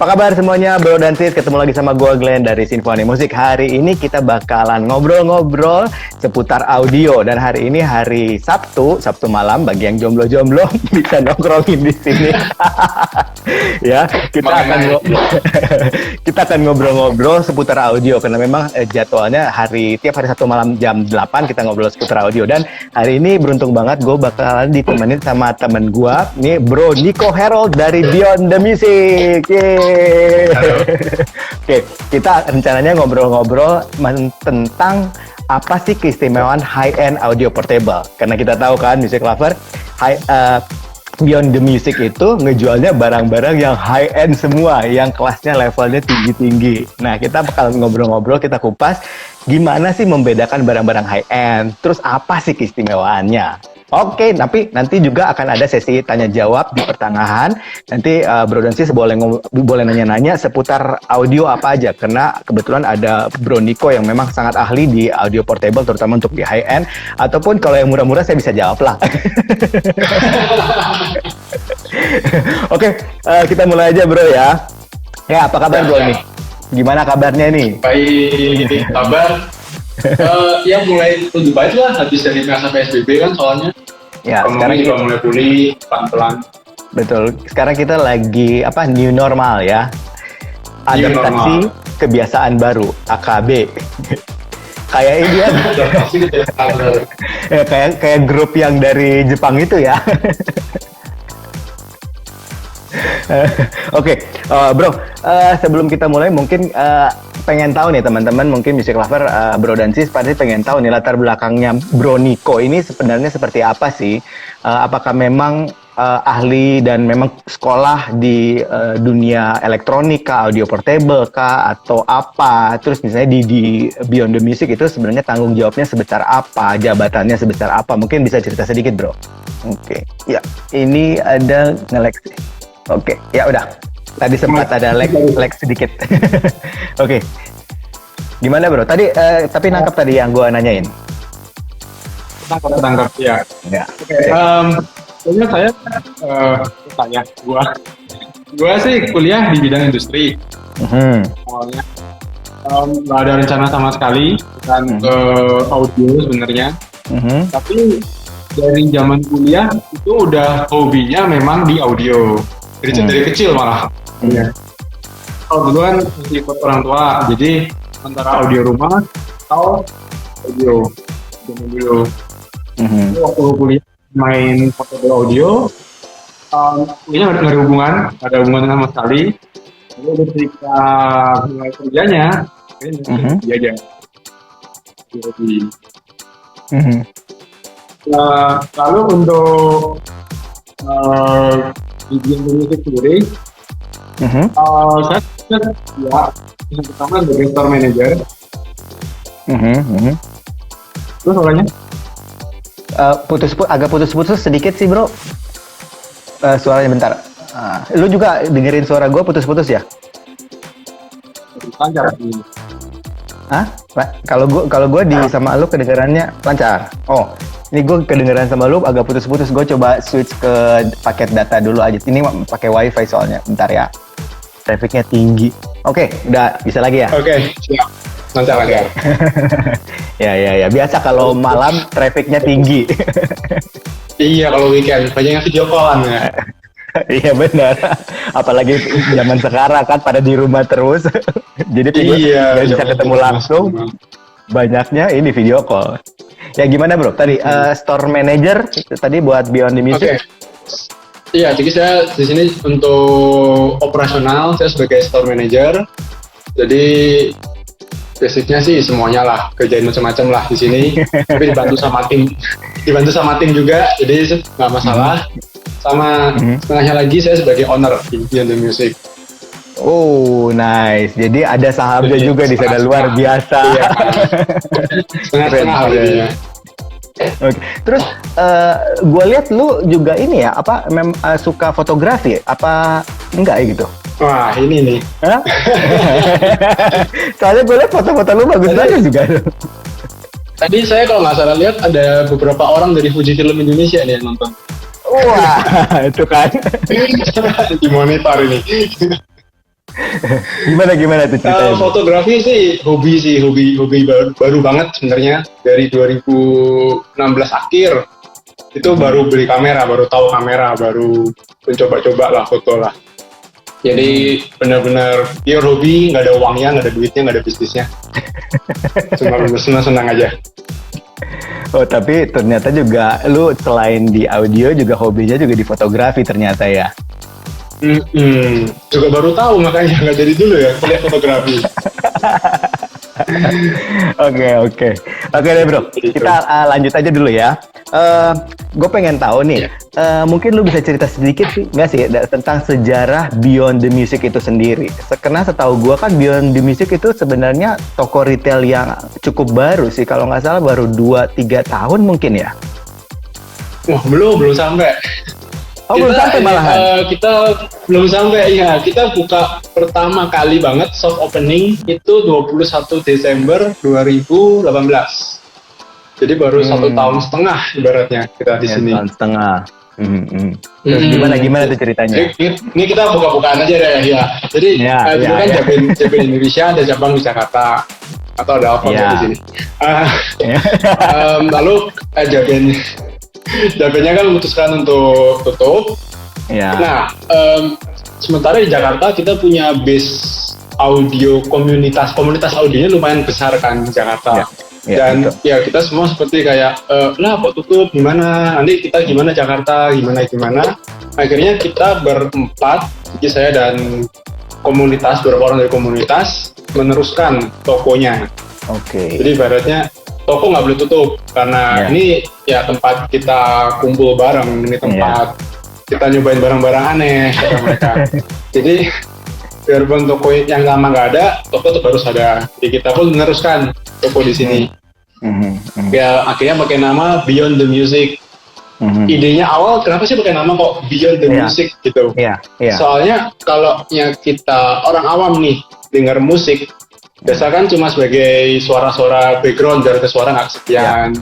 Apa kabar semuanya, bro dan sis? Ketemu lagi sama gue Glenn dari Sinfoni Musik. Hari ini kita bakalan ngobrol-ngobrol seputar audio. Dan hari ini hari Sabtu malam. Bagi yang jomblo-jomblo bisa nongkrongin di sini. Ya, kita akan ngobrol-ngobrol seputar audio. Karena memang jadwalnya tiap hari Sabtu malam jam 8 kita ngobrol seputar audio. Dan hari ini beruntung banget gue bakalan ditemenin sama temen gue. Nih bro Nico Harold dari Beyond the Music. Yeay. Oke, kita rencananya ngobrol-ngobrol tentang apa sih keistimewaan high-end audio portable. Karena kita tahu kan, music lover, Beyond the Music itu ngejualnya barang-barang yang high-end semua, yang kelasnya levelnya tinggi-tinggi. Nah, kita bakal ngobrol-ngobrol, kita kupas gimana sih membedakan barang-barang high-end, terus apa sih keistimewaannya. Oke, tapi nanti juga akan ada sesi tanya jawab di pertengahan. Nanti Bro dan Sis boleh nanya-nanya seputar audio apa aja, karena kebetulan ada Bro Nico yang memang sangat ahli di audio portable, terutama untuk di high end. Ataupun kalau yang murah-murah saya bisa jawab lah. Oke, kita mulai aja Bro ya. Ya, apa kabar Bro nih? Gimana kabarnya nih? Baik, kabar. Ya mulai lebih baik lah habis dari masa PSBB kan soalnya. Ya, sekarang juga mulai pulih pelan-pelan. Betul. Sekarang kita lagi new normal ya. Adaptasi kebiasaan baru, AKB. Kayak ini ya. kayak grup yang dari Jepang itu ya. Oke, Bro, sebelum kita mulai mungkin pengen tahu nih teman-teman, mungkin music lover, Bro dan Sis pasti pengen tahu nih latar belakangnya Bro Nico ini sebenarnya seperti apa sih? Apakah memang ahli dan memang sekolah di dunia elektronika, audio portable kah, atau apa? Terus misalnya di Beyond the Music itu sebenarnya tanggung jawabnya sebesar apa? Jabatannya sebesar apa? Mungkin bisa cerita sedikit, Bro. Oke, ya ini ada nge-lag. Oke, ya udah. Tadi sempat ada lag sedikit. Oke. Gimana Bro? Tadi tapi nangkap tadi yang gua nanyain. Nangkap ya. Ya. Soalnya saya gua sih kuliah di bidang industri. Awalnya nggak ada rencana sama sekali kan ke audio sebenarnya. Tapi dari zaman kuliah itu udah hobinya memang di audio. Dari kecil malah. Kalau dulu kan ikut orang tua, jadi antara audio rumah atau audio dulu. Waktu kuliah main portable audio, kuliahnya nggak ada hubungan sama sekali. Lalu ketika mulai kerjanya, dia aja. Lalu untuk di Beyond the Music sendiri, saya yang pertama sebagai store manager. Terus orangnya agak putus-putus sedikit sih Bro. Suaranya bentar. Lu juga dengerin suara gue putus-putus ya? Lancar. Hah? Kalau gue sama lu kedengarannya lancar. Oh. Ini gue kedengeran sama lu agak putus-putus. Gue coba switch ke paket data dulu aja. Ini pakai wifi soalnya. Bentar ya. Trafficnya tinggi. Oke, udah bisa lagi ya? Oke, siap. Lancar. Ya. Biasa kalau malam trafficnya tinggi. Iya, kalau weekend. Banyak yang video call-an ya. Iya benar. Apalagi zaman sekarang kan pada di rumah terus. Jadi nggak bisa ketemu langsung. Banyaknya ini video call. Ya gimana Bro? Tadi store manager tadi buat Beyond the Music. Iya, jadi saya di sini untuk operasional saya sebagai store manager. Jadi basicnya sih semuanya lah, kerjain macam-macam lah di sini. Tapi dibantu sama tim juga. Jadi nggak masalah. Sama setengahnya lagi saya sebagai owner di Beyond the Music. Oh, nice. Jadi ada sahamnya juga di sana, luar biasa. Iya. Setengah-setengah harganya. Oke. Terus gue lihat lu juga ini ya, suka fotografi? Apa enggak ya gitu? Wah, ini nih. Soalnya gue lihat foto-foto lu bagus banget juga. Tadi saya kalau nggak salah lihat ada beberapa orang dari Fuji Film Indonesia nih yang nonton. Wah, itu kan. Di monitor ini. Gimana tuh ceritanya? Bro? Fotografi sih hobi baru banget sebenarnya dari 2016 akhir itu baru beli kamera, baru tahu kamera, baru mencoba-coba lah foto lah. Jadi benar-benar pure hobi, nggak ada uangnya, nggak ada duitnya, nggak ada bisnisnya. Cuma senang-senang aja. Oh, tapi ternyata juga lu selain di audio juga hobinya juga di fotografi ternyata ya. Juga baru tahu makanya nggak jadi dulu ya kuliah fotografi. Oke deh bro, kita lanjut aja dulu ya. Gue pengen tahu nih, mungkin lu bisa cerita sedikit sih, nggak sih, tentang sejarah Beyond the Music itu sendiri. Karena setahu gue kan Beyond the Music itu sebenarnya toko retail yang cukup baru sih, kalau nggak salah baru 2-3 tahun mungkin ya. Wah belum sampai. Oh, belum sampai malahan. Kita belum sampai, ya. Kita buka pertama kali banget soft opening itu 21 Desember 2018. Jadi baru 1 tahun setengah ibaratnya kita di sini. 1 tahun setengah. Terus gimana tuh ceritanya? Ini kita buka-bukaan aja deh ya. Jadi dulu kan JB Indonesia ada cabang di Jakarta atau ada apa di sini. Lalu JB-nya kan memutuskan untuk tutup. Ya. Nah, sementara di Jakarta kita punya base audio komunitas audionya lumayan besar kan di Jakarta. Dan betul. Ya kita semua seperti kayak lah kok tutup, gimana nanti kita gimana Jakarta, gimana. Akhirnya kita berempat, jadi saya dan beberapa orang dari komunitas meneruskan tokonya. Jadi ibaratnya toko nggak boleh tutup karena ini ya tempat kita kumpul bareng, ini tempat kita nyobain barang-barang aneh kata mereka. Jadi biarpun toko yang lama nggak ada, toko tetap harus ada. Jadi kita pun meneruskan toko di sini. Ya akhirnya pakai nama Beyond the Music. Idenya awal kenapa sih pakai nama kok Beyond the Music gitu? Soalnya kalau yang kita orang awam nih dengar musik biasa kan cuma sebagai suara-suara background biar suara nggak kesepian,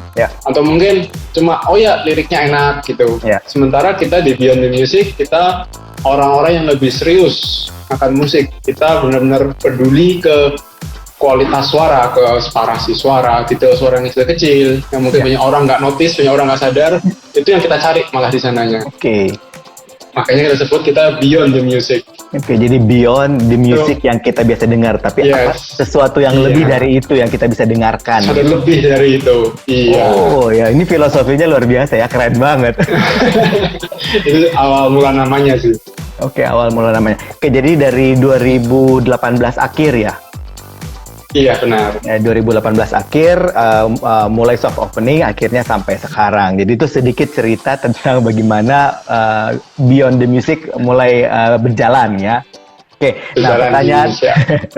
atau mungkin cuma liriknya enak gitu. Sementara kita di Beyond the Music kita orang-orang yang lebih serius akan musik. Kita benar-benar peduli ke kualitas suara, ke separasi suara, detail suara yang kecil yang mungkin banyak orang nggak notice, banyak orang nggak sadar, itu yang kita cari malah di sananya. Makanya kita sebut kita Beyond the Music. Jadi Beyond the Music yang kita biasa dengar, tapi sesuatu yang lebih dari itu yang kita bisa dengarkan. Ada lebih dari itu. Iya. Oh ya, ini filosofinya luar biasa ya, keren banget. Itu awal mula namanya sih. Awal mula namanya. Jadi dari 2018 akhir ya? Iya benar. 2018 akhir mulai soft opening akhirnya sampai sekarang. Jadi itu sedikit cerita tentang bagaimana Beyond the Music mulai berjalan ya. Pertanyaan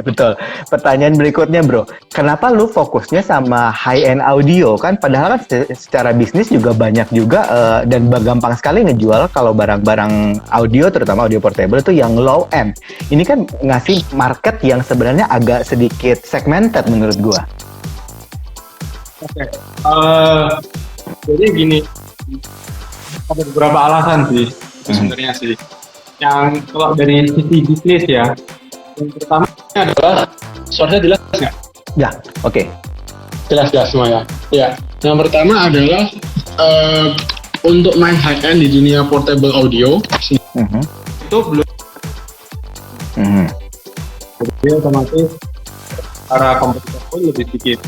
betul. Pertanyaan berikutnya bro, kenapa lu fokusnya sama high end audio kan? Padahal kan secara bisnis juga banyak juga dan gampang sekali ngejual kalau barang-barang audio terutama audio portable itu yang low end. Ini kan ngasih market yang sebenarnya agak sedikit segmented menurut gua. Jadi gini, ada beberapa alasan sih sebenarnya sih. Yang kalau dari sisi bisnis ya, yang pertama adalah suaranya jelas nggak? Ya, jelas semua ya. Ya, yang pertama adalah untuk main high end di dunia portable audio itu belum. Jadi otomatis para kompetitor pun lebih sedikit.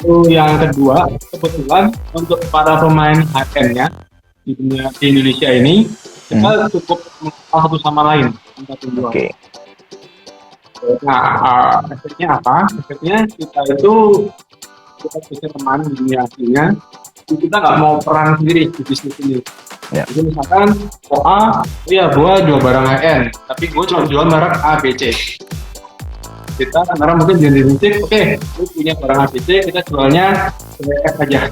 Itu yang kedua, kebetulan untuk para pemain high end-nya di Indonesia ini kita cukup mengenal satu sama lain. Nah, efeknya apa? Efeknya kita bisa teman di dunia aslinya. Kita nggak mau perang sendiri di bisnis ini. Jadi misalkan gue jual barang high end, tapi gue cuma jual barang A, B, C. Kita sekarang mungkin di Indonesia, gue punya barang A, B, C, kita jualnya F aja.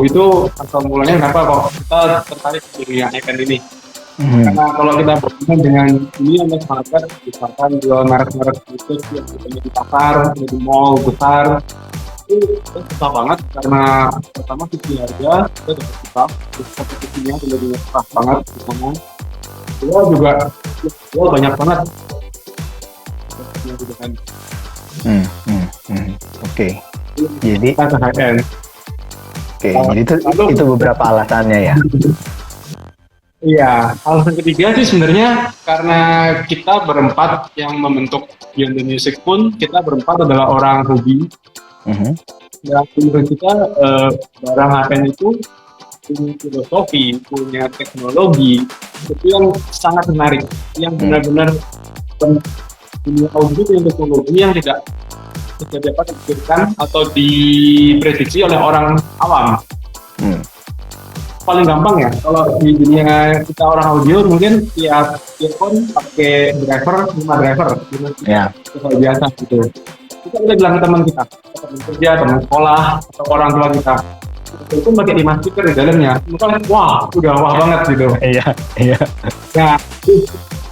Itu asal mulanya kenapa kok kita tertarik di dunia high end ini. Karena kalau kita berhubungan dengan dunia masyarakat, misalkan jual merek-merek itu yang ada di pasar, di mall besar, itu susah banget karena pertama sisi harga kita dapat susah, terus kompetisinya lebih susah banget di sana. Gua banyak banget. Oke. Jadi Kita ke high end. jadi itu beberapa alasannya ya. Iya, alasan ketiga sih sebenarnya karena kita berempat yang membentuk Beyond the Music pun kita berempat adalah orang hobi. Dan menurut kita barang high-end itu punya filosofi, punya teknologi itu yang sangat menarik, yang benar-benar punya audio dan teknologi yang tidak dapat dipikirkan atau diprediksi oleh orang awam. Paling gampang ya, kalau di dunia kita orang audio mungkin tiap earphone pakai driver, 5 driver, biasa gitu. Kita udah bilang ke teman kita, teman kerja, teman sekolah, atau orang tua kita, itu pakai 5 speaker di dalamnya, mungkin udah wah banget gitu. Iya. Nah,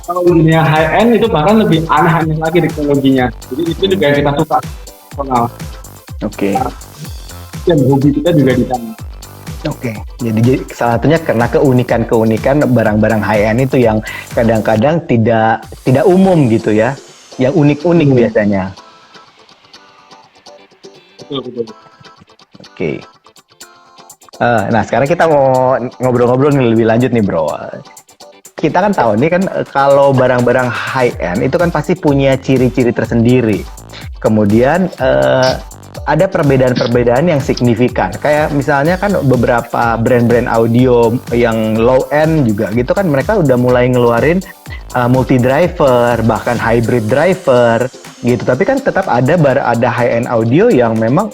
kalau di dunia high end itu bahkan lebih aneh-aneh lagi teknologinya. Jadi itu juga yang kita suka, personal. Oke. Dan hobi kita juga di sana. Oke, jadi salah satunya karena keunikan barang-barang high-end itu yang kadang-kadang tidak umum gitu ya, yang unik-unik biasanya. Betul. Oke. Nah sekarang kita mau ngobrol-ngobrol nih lebih lanjut nih bro. Kita kan tahu nih kan kalau barang-barang high-end itu kan pasti punya ciri-ciri tersendiri. Kemudian ada perbedaan-perbedaan yang signifikan. Kayak misalnya kan beberapa brand-brand audio yang low end juga gitu kan mereka udah mulai ngeluarin multi driver, bahkan hybrid driver gitu. Tapi kan tetap ada high end audio yang memang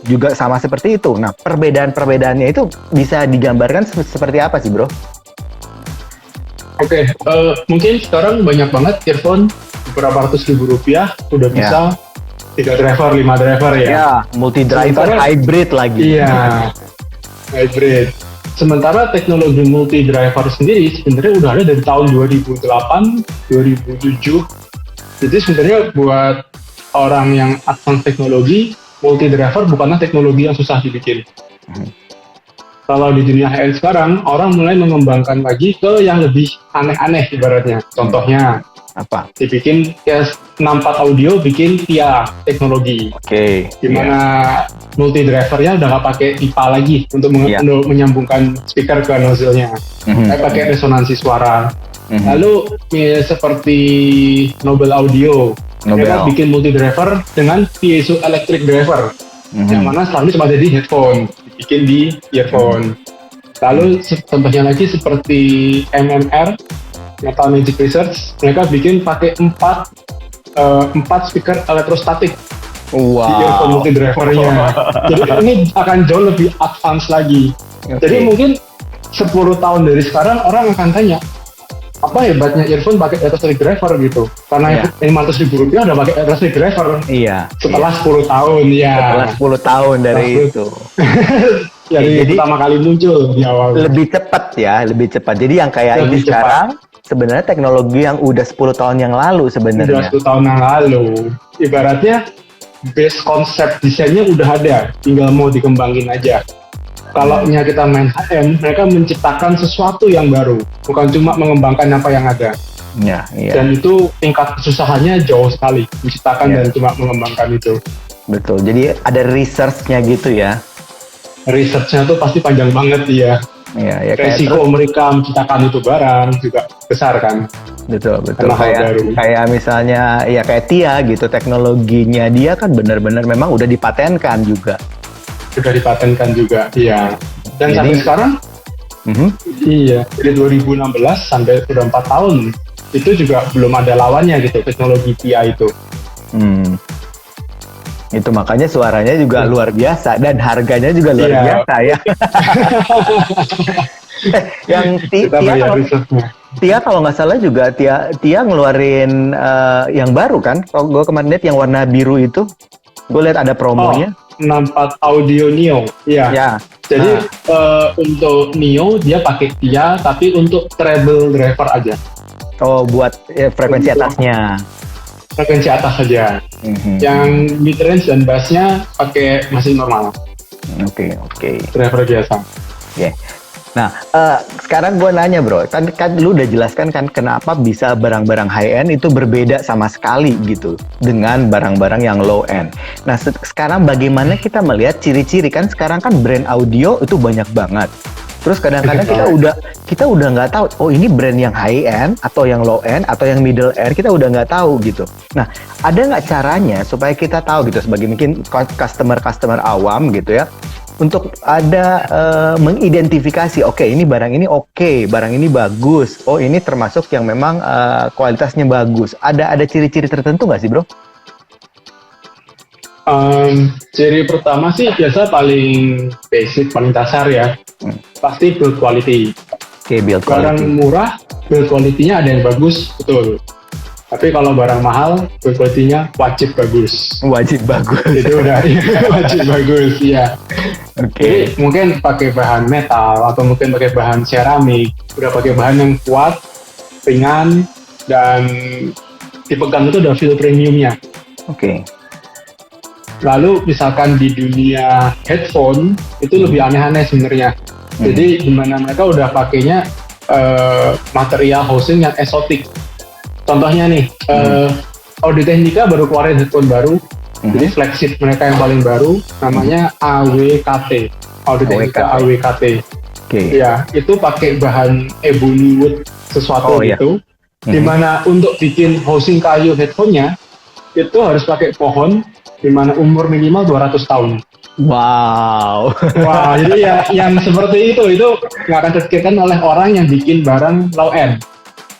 juga sama seperti itu. Nah, perbedaan-perbedaannya itu bisa digambarkan seperti apa sih, Bro? Oke, mungkin sekarang banyak banget earphone beberapa ratus ribu rupiah udah bisa 3 driver, 5 driver ya. Ya, multi driver, hybrid lagi. Iya, hybrid. Sementara teknologi multi driver sendiri sebenarnya udah ada dari tahun 2008, 2007. Jadi sebenarnya buat orang yang advance teknologi, multi driver bukanlah teknologi yang susah dibikin. Kalau di dunia high-end sekarang, orang mulai mengembangkan lagi ke yang lebih aneh-aneh ibaratnya. Contohnya, apa? Dibikin ya 64 audio bikin TIA teknologi. Oke. Dimana multi drivernya udah nggak pakai IPA lagi untuk menyambungkan speaker ke nozzle-nya. Pakai resonansi suara. Lalu seperti Nobel Audio, mereka bikin multi driver dengan piezoelectric driver, yang mana selalu cuma ada di headphone, dibikin di earphone. Lalu contohnya lagi seperti MMR, Metal Magic Research, mereka bikin pakai 4 speaker elektrostatik di earphone multi drivernya. Jadi ini akan jauh lebih advance lagi. Jadi mungkin 10 tahun dari sekarang orang akan tanya, apa hebatnya earphone pakai elektrostatik driver gitu? Karena 500 ribu rupiah udah pakai elektrostatik driver. Iya. Setelah 10 tahun ya. Setelah 10 tahun dari itu. Jadi pertama kali muncul di awal. Lebih cepat. Jadi yang kayak ini sekarang sebenarnya teknologi yang udah 10 tahun yang lalu sebenarnya. Udah 10 tahun yang lalu. Ibaratnya base konsep desainnya udah ada, tinggal mau dikembangin aja. Kalau kita main HM, mereka menciptakan sesuatu yang baru, bukan cuma mengembangkan apa yang ada. Iya. Dan itu tingkat kesusahannya jauh sekali, menciptakan dan cuma mengembangkan itu. Betul, jadi ada research-nya gitu ya. Research-nya tuh pasti panjang banget ya. Iya, resiko mereka menciptakan itu barang juga besar kan. Betul. Kayak misalnya ya kayak TIA gitu, teknologinya dia kan benar-benar memang udah dipatenkan juga. Sudah dipatenkan juga, iya. Dan sampai sekarang, iya, dari 2016 sampai sudah 4 tahun, itu juga belum ada lawannya gitu, teknologi TIA itu. Itu makanya suaranya juga luar biasa dan harganya juga luar biasa ya. Yang TIA kalau nggak salah juga TIA ngeluarin yang baru kan? Kalau gue kemarin lihat yang warna biru itu, gue lihat ada promonya. 64 Audio Neo, iya. Jadi untuk Neo dia pakai TIA, tapi untuk treble driver aja. Oh, buat frekuensi atasnya. Frekuensi atas saja. Yang mid range dan bassnya pakai masih normal. Oke. Driver biasa. Nah, sekarang gue nanya bro, kan lu udah jelaskan kan kenapa bisa barang-barang high end itu berbeda sama sekali gitu dengan barang-barang yang low end. Nah, sekarang bagaimana kita melihat ciri-ciri, kan sekarang kan brand audio itu banyak banget. Terus kadang-kadang kita udah nggak tahu, oh ini brand yang high end atau yang low end atau yang middle end, kita udah nggak tahu gitu. Nah, ada nggak caranya supaya kita tahu gitu sebagai mungkin customer awam gitu ya, untuk ada mengidentifikasi, oke, ini barang ini oke, barang ini bagus, oh ini termasuk yang memang kualitasnya bagus. Ada ciri-ciri tertentu nggak sih bro? Ciri pertama sih biasa paling basic, paling dasar ya. Pasti build quality. Oke, build quality. Barang murah, build quality-nya ada yang bagus, betul. Tapi kalau barang mahal, build quality-nya wajib bagus. Wajib bagus. Itu udah wajib bagus, ya. Oke. Jadi mungkin pakai bahan metal atau mungkin pakai bahan seramik, udah pakai bahan yang kuat, ringan, dan dipegang itu udah feel premiumnya. Oke. Lalu misalkan di dunia headphone itu lebih aneh-aneh sebenarnya. Jadi dimana mereka udah pakainya material housing yang eksotik. Contohnya nih, Audio-Technica baru keluarin headphone baru. Jadi flagship mereka yang paling baru namanya AWKT. Audio-Technica AWKT. Oke. Ya, itu pakai bahan ebony wood sesuatu gitu. Dimana untuk bikin housing kayu headphone-nya itu harus pakai pohon di mana umur minimal 200 tahun. Wow. Wah, jadi ya yang seperti itu nggak akan terpikirkan oleh orang yang bikin barang low end.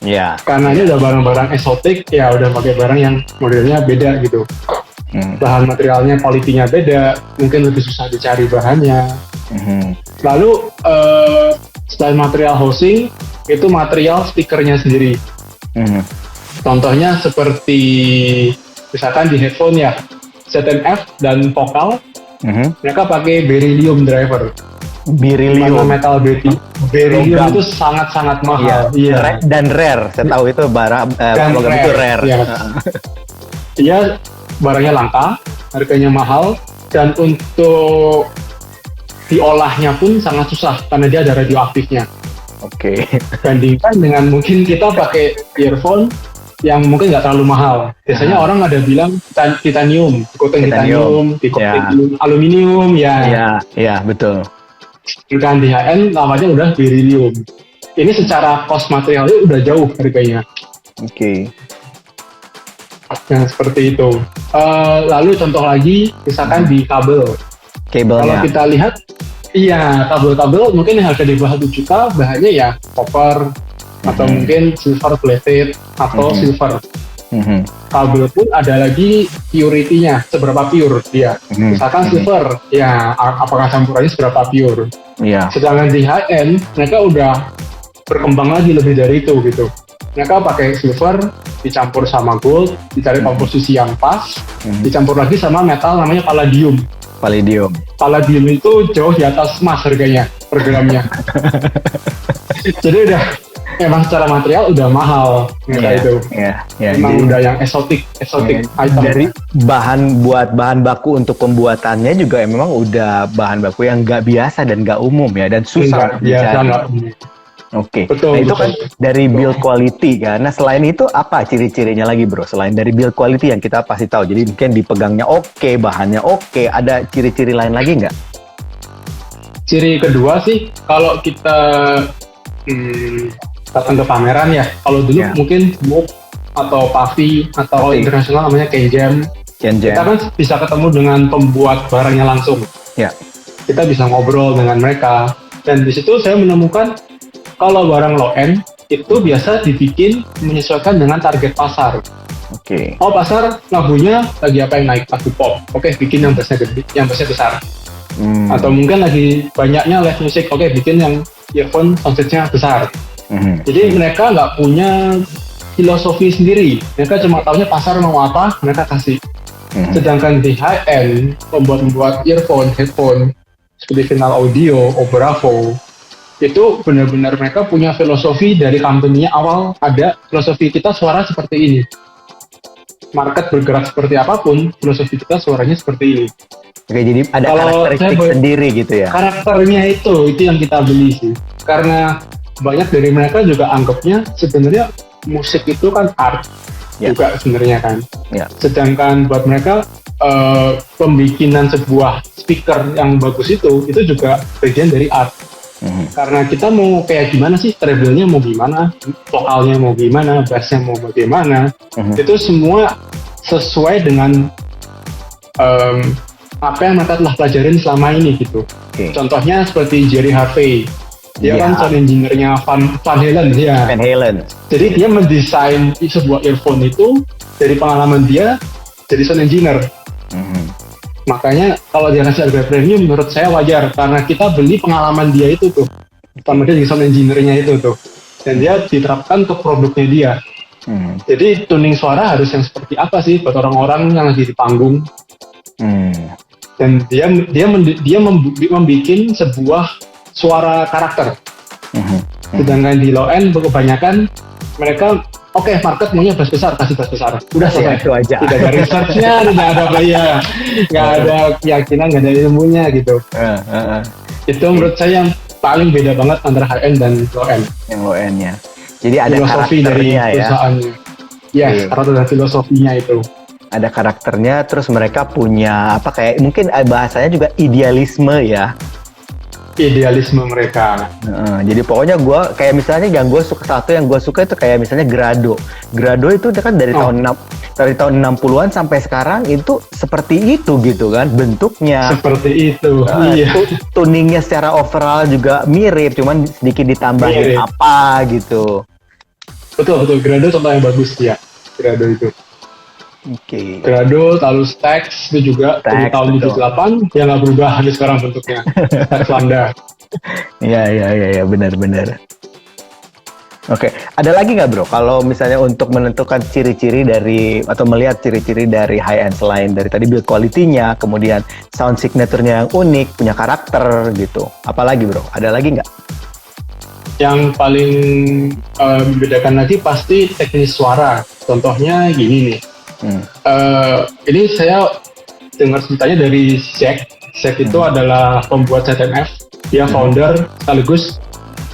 Ya. Karena ini udah barang-barang eksotik, ya udah pakai barang yang modelnya beda gitu. Bahan materialnya, kualitinya beda, mungkin lebih susah dicari bahannya. Lalu selain material housing, itu material speakernya sendiri. Contohnya seperti misalkan di headphone ya, ZMF dan vokal, mereka pakai beryllium driver. Beryllium. Metal beryllium itu sangat-sangat mahal. Iya. Dan rare, saya tahu itu barang logam itu rare. Iya, barangnya langka, harganya mahal, dan untuk diolahnya pun sangat susah karena dia ada radioaktifnya. Oke. Bandingkan dengan mungkin kita pakai earphone yang mungkin nggak terlalu mahal. Biasanya orang ada bilang titanium, coating titanium, coating aluminium, ya. Iya, betul. Kan di HN namanya udah beryllium. Ini secara cost materialnya udah jauh harganya. Oke. Yang seperti itu. Lalu contoh lagi, misalkan di kabel. Kabelnya. Kalau kita lihat, iya kabel-kabel mungkin yang harga di bawah 1 juta, bahannya ya copper, atau mungkin silver plated, atau silver. Kabel pun ada lagi purity-nya, seberapa pure dia. Misalkan silver, ya apakah campurannya seberapa pure. Sedangkan di high-end, mereka udah berkembang lagi lebih dari itu gitu. Mereka pakai silver, dicampur sama gold, dicari komposisi yang pas, dicampur lagi sama metal namanya palladium. Palladium itu jauh di atas emas harganya, per gramnya. Jadi udah emang secara material udah mahal itu. Emang udah yang eksotik item. Dari buat bahan baku untuk pembuatannya juga memang udah bahan baku yang nggak biasa dan nggak umum ya, dan susah dicari. Oke. Nah itu kan dari build quality kan. Nah selain itu apa ciri-cirinya lagi bro? Selain dari build quality yang kita pasti tahu, jadi mungkin dipegangnya oke, bahannya oke, ada ciri-ciri lain lagi nggak? Ciri kedua sih, kalau kita datang ke pameran ya, kalau dulu mungkin MOOC atau PAVI atau internasional namanya Kenjam. Kita kan bisa ketemu dengan pembuat barangnya langsung. Kita bisa ngobrol dengan mereka, dan di situ saya menemukan kalau barang low end itu biasa dibikin menyesuaikan dengan target pasar. Oh pasar lagunya lagi apa yang naik, lagu pop. Bikin yang bassnya gede, yang bassnya besar. Atau mungkin lagi banyaknya live music. Bikin yang earphone soundstage-nya besar. Jadi mereka nggak punya filosofi sendiri. Mereka cuma tahunya pasar mau apa, mereka kasih. Sedangkan di high end, pembuat earphone, headphone seperti Final Audio, Bravo, itu benar-benar mereka punya filosofi dari company-nya awal. Ada filosofi kita suara seperti ini. Market bergerak seperti apapun, filosofi kita suaranya seperti ini. Oke, jadi ada karakteristik sendiri gitu ya? Karakternya itu yang kita beli sih. karena banyak dari mereka juga anggapnya sebenarnya musik itu kan art juga sebenarnya kan. Sedangkan buat mereka pembikinan sebuah speaker yang bagus itu juga bagian dari art. Karena kita mau kayak gimana sih, treble-nya mau gimana, vokalnya mau gimana, bass-nya mau bagaimana, itu semua sesuai dengan apa yang mereka telah pelajarin selama ini gitu. Contohnya seperti Jerry Harvey, dia kan sound engineer-nya Van Halen ya. Van Halen. Jadi dia mendesain sebuah earphone itu dari pengalaman dia jadi sound engineer. Makanya kalau dia kasih harga premium menurut saya wajar, karena kita beli pengalaman dia itu tuh, sama dia jadi sound engineer-nya itu tuh, dan dia diterapkan ke produknya dia. Jadi tuning suara harus yang seperti apa sih buat orang-orang yang lagi di panggung. Dan dia membuat sebuah suara karakter. Sedangkan di low end kebanyakan mereka market maunya bass besar, kasih bass besar. Udah selesai. Itu aja. Tidak ada research-nya, tidak ada nggak ada keyakinan, nggak ada ilmunya gitu. Itu menurut saya yang paling beda banget antara high end dan low end. Yang low end-nya. Jadi ada filosofi dari perusahaannya. Ya, karena ada filosofinya itu. Ada karakternya, terus mereka punya kayak mungkin bahasanya juga idealisme ya. Idealisme mereka. Jadi pokoknya gue kayak misalnya yang gue suka itu kayak misalnya Grado itu kan dari tahun 60-an sampai sekarang itu seperti itu gitu kan bentuknya. Seperti itu. Iya. Tuningnya secara overall juga mirip, cuman sedikit ditambahin apa gitu. Betul Grado contoh yang bagus ya. Grado itu. Grado, lalu Stax itu juga dari tahun 78 yang nggak berubah sampai sekarang bentuknya. Stax Lambda. Iya, benar. Oke, ada lagi nggak bro? Kalau misalnya untuk menentukan ciri-ciri dari atau melihat ciri-ciri dari high end selain dari tadi build quality-nya, kemudian sound signature-nya yang unik, punya karakter gitu. Apalagi bro? Ada lagi nggak? Yang paling membedakan lagi pasti teknis suara. Contohnya gini nih. Ini saya dengar ceritanya dari Zack. Zack itu adalah pembuat ZMF. Dia founder sekaligus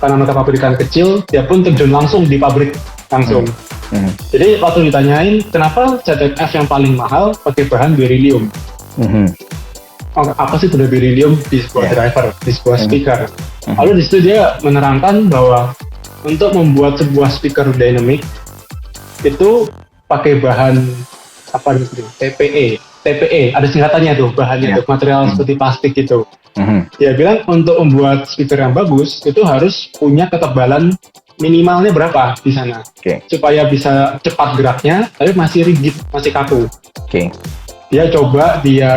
karena mereka pabrikan kecil, dia pun terjun langsung di pabrik langsung. Jadi waktu ditanyain kenapa ZMF yang paling mahal pakai bahan beryllium. Apa sih itu beryllium di sebuah driver, di sebuah speaker. Lalu di situ dia menerangkan bahwa untuk membuat sebuah speaker dynamic itu pakai bahan apa itu? TPE, ada singkatannya tuh bahannya tuh, material seperti plastik gitu. Dia bilang untuk membuat speaker yang bagus itu harus punya ketebalan minimalnya berapa di sana, supaya bisa cepat geraknya, tapi masih rigid, masih kaku. Dia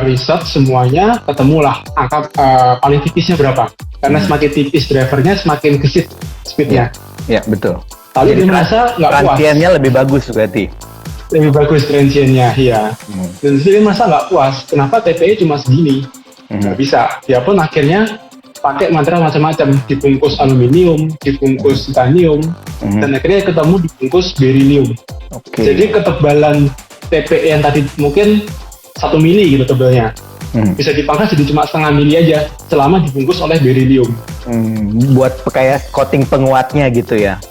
riset semuanya, ketemulah angka paling tipisnya berapa. Karena semakin tipis drivernya, semakin gesit speednya. Iya, betul. Lalu dia merasa nggak puas. Transiennya lebih bagus berarti. Lebih bagus transiennya, iya. Dan dia merasa nggak puas. Kenapa TPE cuma segini? Nggak bisa. Dia pun akhirnya pakai material macam-macam. Dibungkus aluminium, dibungkus titanium, dan akhirnya ketemu dibungkus beryllium. Jadi ketebalan TPE yang tadi mungkin 1 mili gitu tebalnya. Bisa dipangkas jadi cuma setengah mili aja selama dibungkus oleh beryllium. Buat kayak coating penguatnya gitu ya.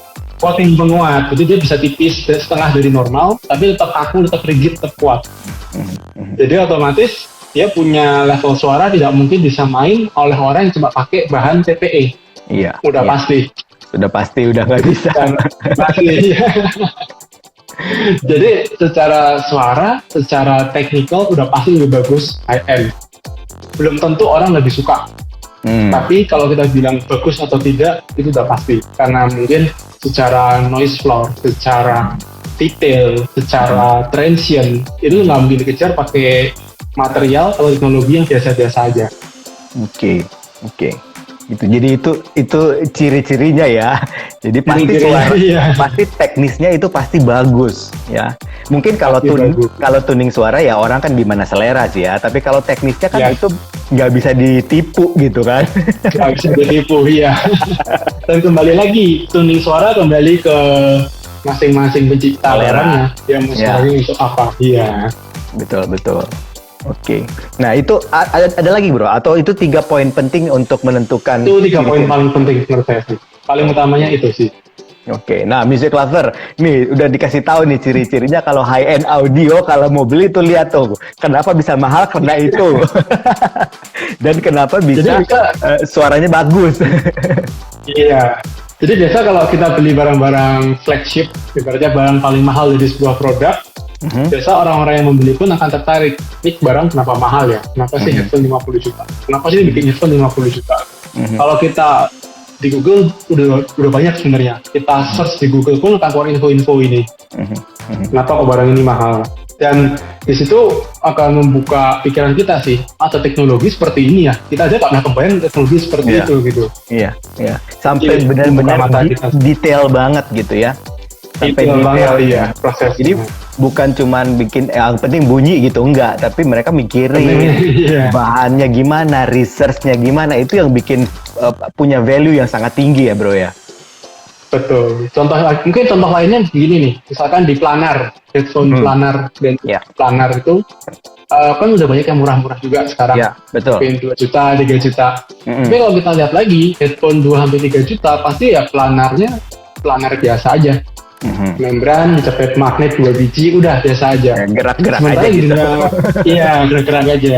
Coating penguat, jadi dia bisa tipis setengah dari normal, tapi tetap kaku, tetap rigid, tetap kuat. Jadi otomatis dia punya level suara tidak mungkin disamain oleh orang yang cuma pakai bahan TPE. Iya. Pasti. Sudah pasti udah nggak bisa. Pasti. Jadi secara suara, secara teknikal udah pasti lebih bagus high end. Belum tentu orang lebih suka. Tapi kalau kita bilang bagus atau tidak, itu udah pasti. Karena mungkin secara noise floor, secara detail, secara transient, itu nggak mungkin dikejar pakai material atau teknologi yang biasa-biasa aja. Oke. Jadi itu ciri-cirinya ya. Jadi pasti pasti teknisnya itu pasti bagus ya. Mungkin kalau tuning suara ya orang kan gimana selera sih ya. Tapi kalau teknisnya kan itu nggak bisa ditipu gitu kan. Nggak bisa ditipu ya. Dan kembali lagi tuning suara kembali ke masing-masing pencipta orangnya. Dia mau suaranya untuk apa? Iya. Betul. Oke. Nah itu ada lagi bro, atau itu 3 poin penting untuk menentukan? Itu 3 poin paling penting menurut saya sih. paling utamanya itu sih. Oke, nah music lover, nih udah dikasih tahu nih ciri-cirinya kalau high end audio, kalau mau beli tuh lihat tuh, kenapa bisa mahal karena itu, dan kenapa bisa suaranya bagus. Iya, jadi biasa kalau kita beli barang-barang flagship, ibaratnya barang paling mahal dari sebuah produk, biasa orang-orang yang membeli pun akan tertarik, ini barang kenapa mahal ya, kenapa sih headphone 50 juta, kenapa sih bikin headphone 50 juta. Kalau kita di Google udah banyak sebenarnya. Kita search di Google pun akan keluar info-info ini. Kenapa kok barang ini mahal? Dan di situ akan membuka pikiran kita sih. Ada teknologi seperti ini ya. Kita aja tak pernah kebayang teknologi seperti itu gitu. Iya. Sampai benar-benar detail banget gitu ya. Sampai detail banget ya proses. Jadi bukan cuman bikin yang penting bunyi gitu, enggak, tapi mereka mikirin bahannya gimana, researchnya gimana, itu yang bikin punya value yang sangat tinggi ya bro ya. Betul. Mungkin contoh lainnya begini nih, misalkan di planar, headphone planar dan planar itu kan udah banyak yang murah-murah juga sekarang. Iya, betul. Mungkin 2 juta, 3 juta. Tapi kalau kita lihat lagi, headphone 2-3 juta pasti ya planarnya planar biasa aja. Membran, cepet magnet 2 biji, udah biasa aja. Gerak-gerak sementara aja di gitu. Iya, gerak-gerak aja.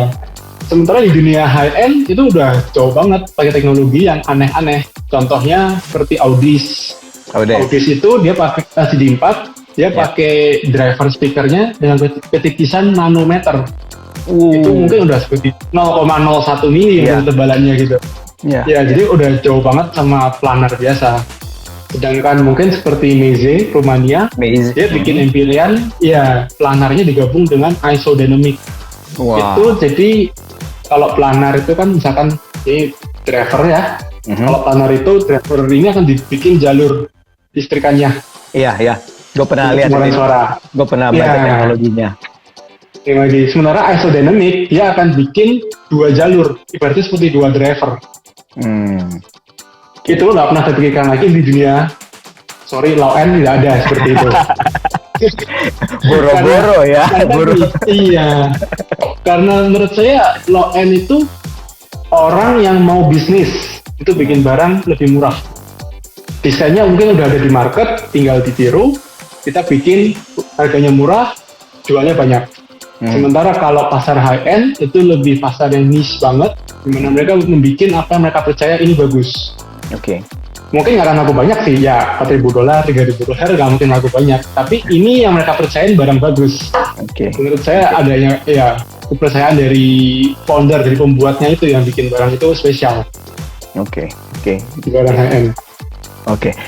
Sementara di dunia high-end itu udah jauh banget pakai teknologi yang aneh-aneh. Contohnya seperti Audis. Audis itu dia pakai CD4, dia pakai driver speakernya dengan ketipisan nanometer. Itu mungkin udah seperti 0,01 mili tebalannya gitu. Ya, jadi udah jauh banget sama planar biasa. Sedangkan mungkin seperti Meze, Romania, dia bikin Empyrean, ya planarnya digabung dengan isodynamic. Itu jadi kalau planar itu kan misalkan ini driver ya, kalau planar itu driver ini akan dibikin jalur listrikannya. Iya, gue pernah lihat ini. Gue pernah baca teknologinya. Sementara isodynamic dia akan bikin 2 jalur, ibaratnya seperti 2 driver. Itu nggak pernah terpikirkan lagi di dunia. Sorry, low-end tidak ada seperti itu. Boro-boro ya. Iya. Karena menurut saya low-end itu orang yang mau bisnis itu bikin barang lebih murah. Desainnya mungkin udah ada di market, tinggal ditiru. Kita bikin harganya murah, jualnya banyak. Sementara kalau pasar high-end itu lebih pasar yang niche banget, di mana mereka membuat apa yang mereka percaya ini bagus. Mungkin nggak akan laku banyak sih, ya $4.000, $3.000 nggak mungkin laku banyak. Tapi ini yang mereka percayain barang bagus. Menurut saya adanya kepercayaan dari founder, dari pembuatnya itu yang bikin barang itu spesial. Barang high-end.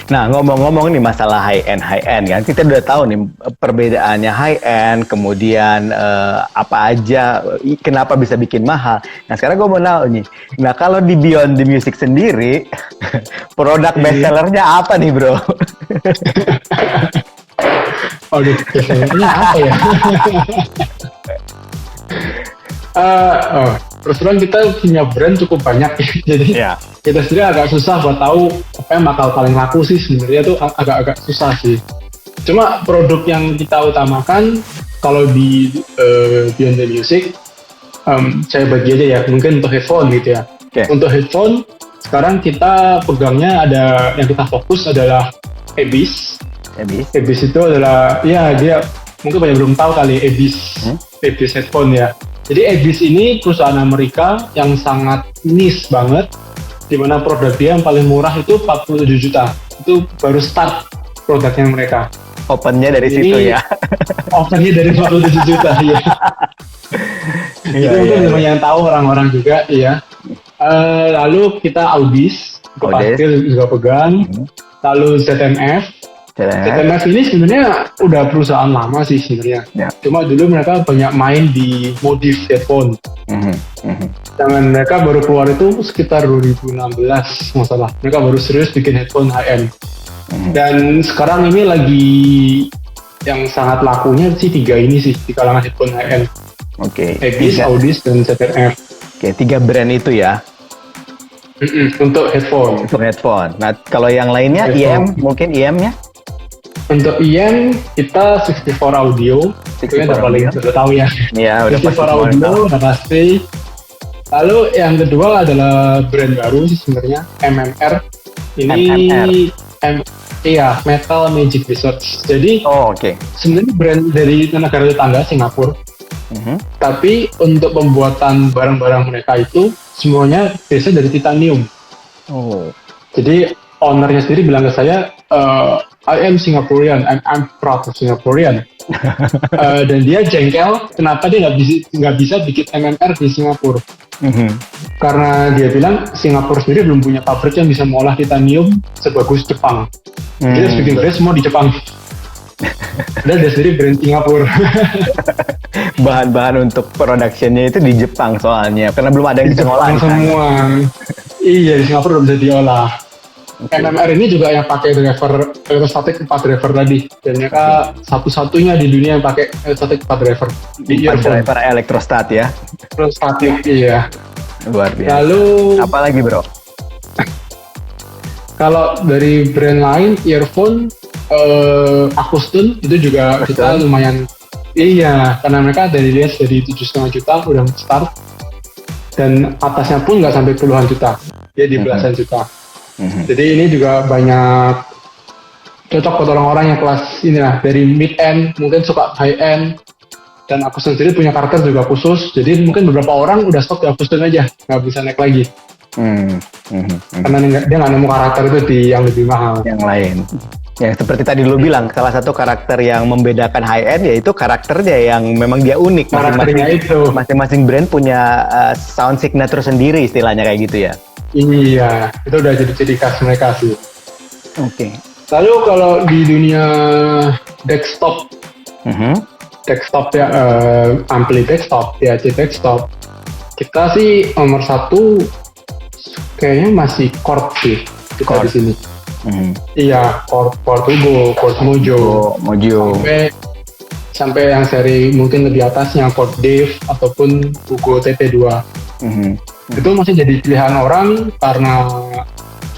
Nah ngomong-ngomong nih masalah high-end kan, kita udah tahu nih perbedaannya high-end, kemudian apa aja, kenapa bisa bikin mahal. Nah sekarang gue mau tahu nih, nah kalau di Beyond the Music sendiri, produk bestsellernya apa nih bro? Bestsellernya apa ya? Terus terang kita punya brand cukup banyak jadi kita sendiri agak susah buat tahu apa yang bakal paling laku sih, sebenarnya tuh agak susah sih. Cuma produk yang kita utamakan kalau di Beyond the Music, saya bagi aja ya, mungkin untuk headphone gitu ya. Untuk headphone sekarang kita pegangnya ada yang kita fokus adalah Abyss. Abyss itu adalah dia mungkin banyak belum tahu kali Abyss headphone ya. Jadi Abyss ini perusahaan Amerika yang sangat niche banget, di mana produk dia yang paling murah itu 47 juta. Itu baru start produknya mereka. Opennya dari situ ya? Opennya dari 47 juta ya. Itu mungkin yang tahu orang-orang juga ya. Lalu kita Audis, itu pasti juga pegang. Lalu ZMF. ZMF ini sebenarnya udah perusahaan lama sih sebenarnya. Cuma dulu mereka banyak main di modif headphone. Dan mereka baru keluar itu sekitar 2016 masalah. Mereka baru serius bikin headphone high-end. Dan sekarang ini lagi yang sangat lakunya sih 3 ini sih di kalangan headphone high-end. Abyss, Audis, dan ZMF. 3 brand itu ya. Untuk headphone. Nah kalau yang lainnya IM, mungkin IM-nya? Untuk IM kita 64 audio, itu yang paling sudah tahu ya. Iya, udah 64 audio, udah pasti. Lalu yang kedua adalah brand baru sih sebenarnya, MMR. Ini iya, Metal Magic Research. Jadi sebenarnya brand dari negara tetangga Singapura. Tapi untuk pembuatan barang-barang mereka itu semuanya biasanya dari titanium. Jadi ownernya sendiri bilang ke saya, I am Singaporean, I'm proud of Singaporean. Dan dia jengkel kenapa dia nggak bisa bikin MMR di Singapura. Karena dia bilang Singapura sendiri belum punya pabrik yang bisa mengolah titanium sebagus Jepang. Jadi harus bikin brand semua di Jepang. Dan dia sendiri brand Singapura. Bahan-bahan untuk produksinya itu di Jepang soalnya, karena belum ada yang bisa ngolah semua. Iya, di Singapura belum bisa diolah. MMR ini juga yang pakai driver elektrostatik 4 driver tadi, dan mereka satu-satunya di dunia yang pakai elektrostatik 4 driver di earphone. Driver elektrostat ya. Elektrostatik, iya. Luar biasa. Lalu apa lagi bro? Kalau dari brand lain earphone, Akuston itu juga kita lumayan. Iya, karena mereka dari 7,5 juta udah start, dan atasnya pun nggak sampai puluhan juta, ya di belasan juta. Jadi ini juga banyak cocok buat orang-orang yang kelas ini lah, dari mid end mungkin suka high end, dan Akuston sendiri punya karakter juga khusus. Jadi mungkin beberapa orang udah stop di Akuston aja, nggak bisa naik lagi. Karena dia nggak nemu karakter itu di yang lebih mahal. Yang lain. Ya seperti tadi lu bilang, salah satu karakter yang membedakan high end yaitu karakternya yang memang dia unik. Masing-masing brand punya sound signature sendiri, istilahnya kayak gitu ya. Iya, itu udah jadi ciri khas mereka sih. Lalu kalau di dunia desktop, desktop ya, ampli desktop, PAC desktop, kita sih nomor 1 kayaknya masih Chord sih kita di sini. Iya, Chord Hugo, Chord Mojo. Sampai yang seri mungkin lebih atasnya Chord Dave ataupun Hugo TT2. Itu masih jadi pilihan orang karena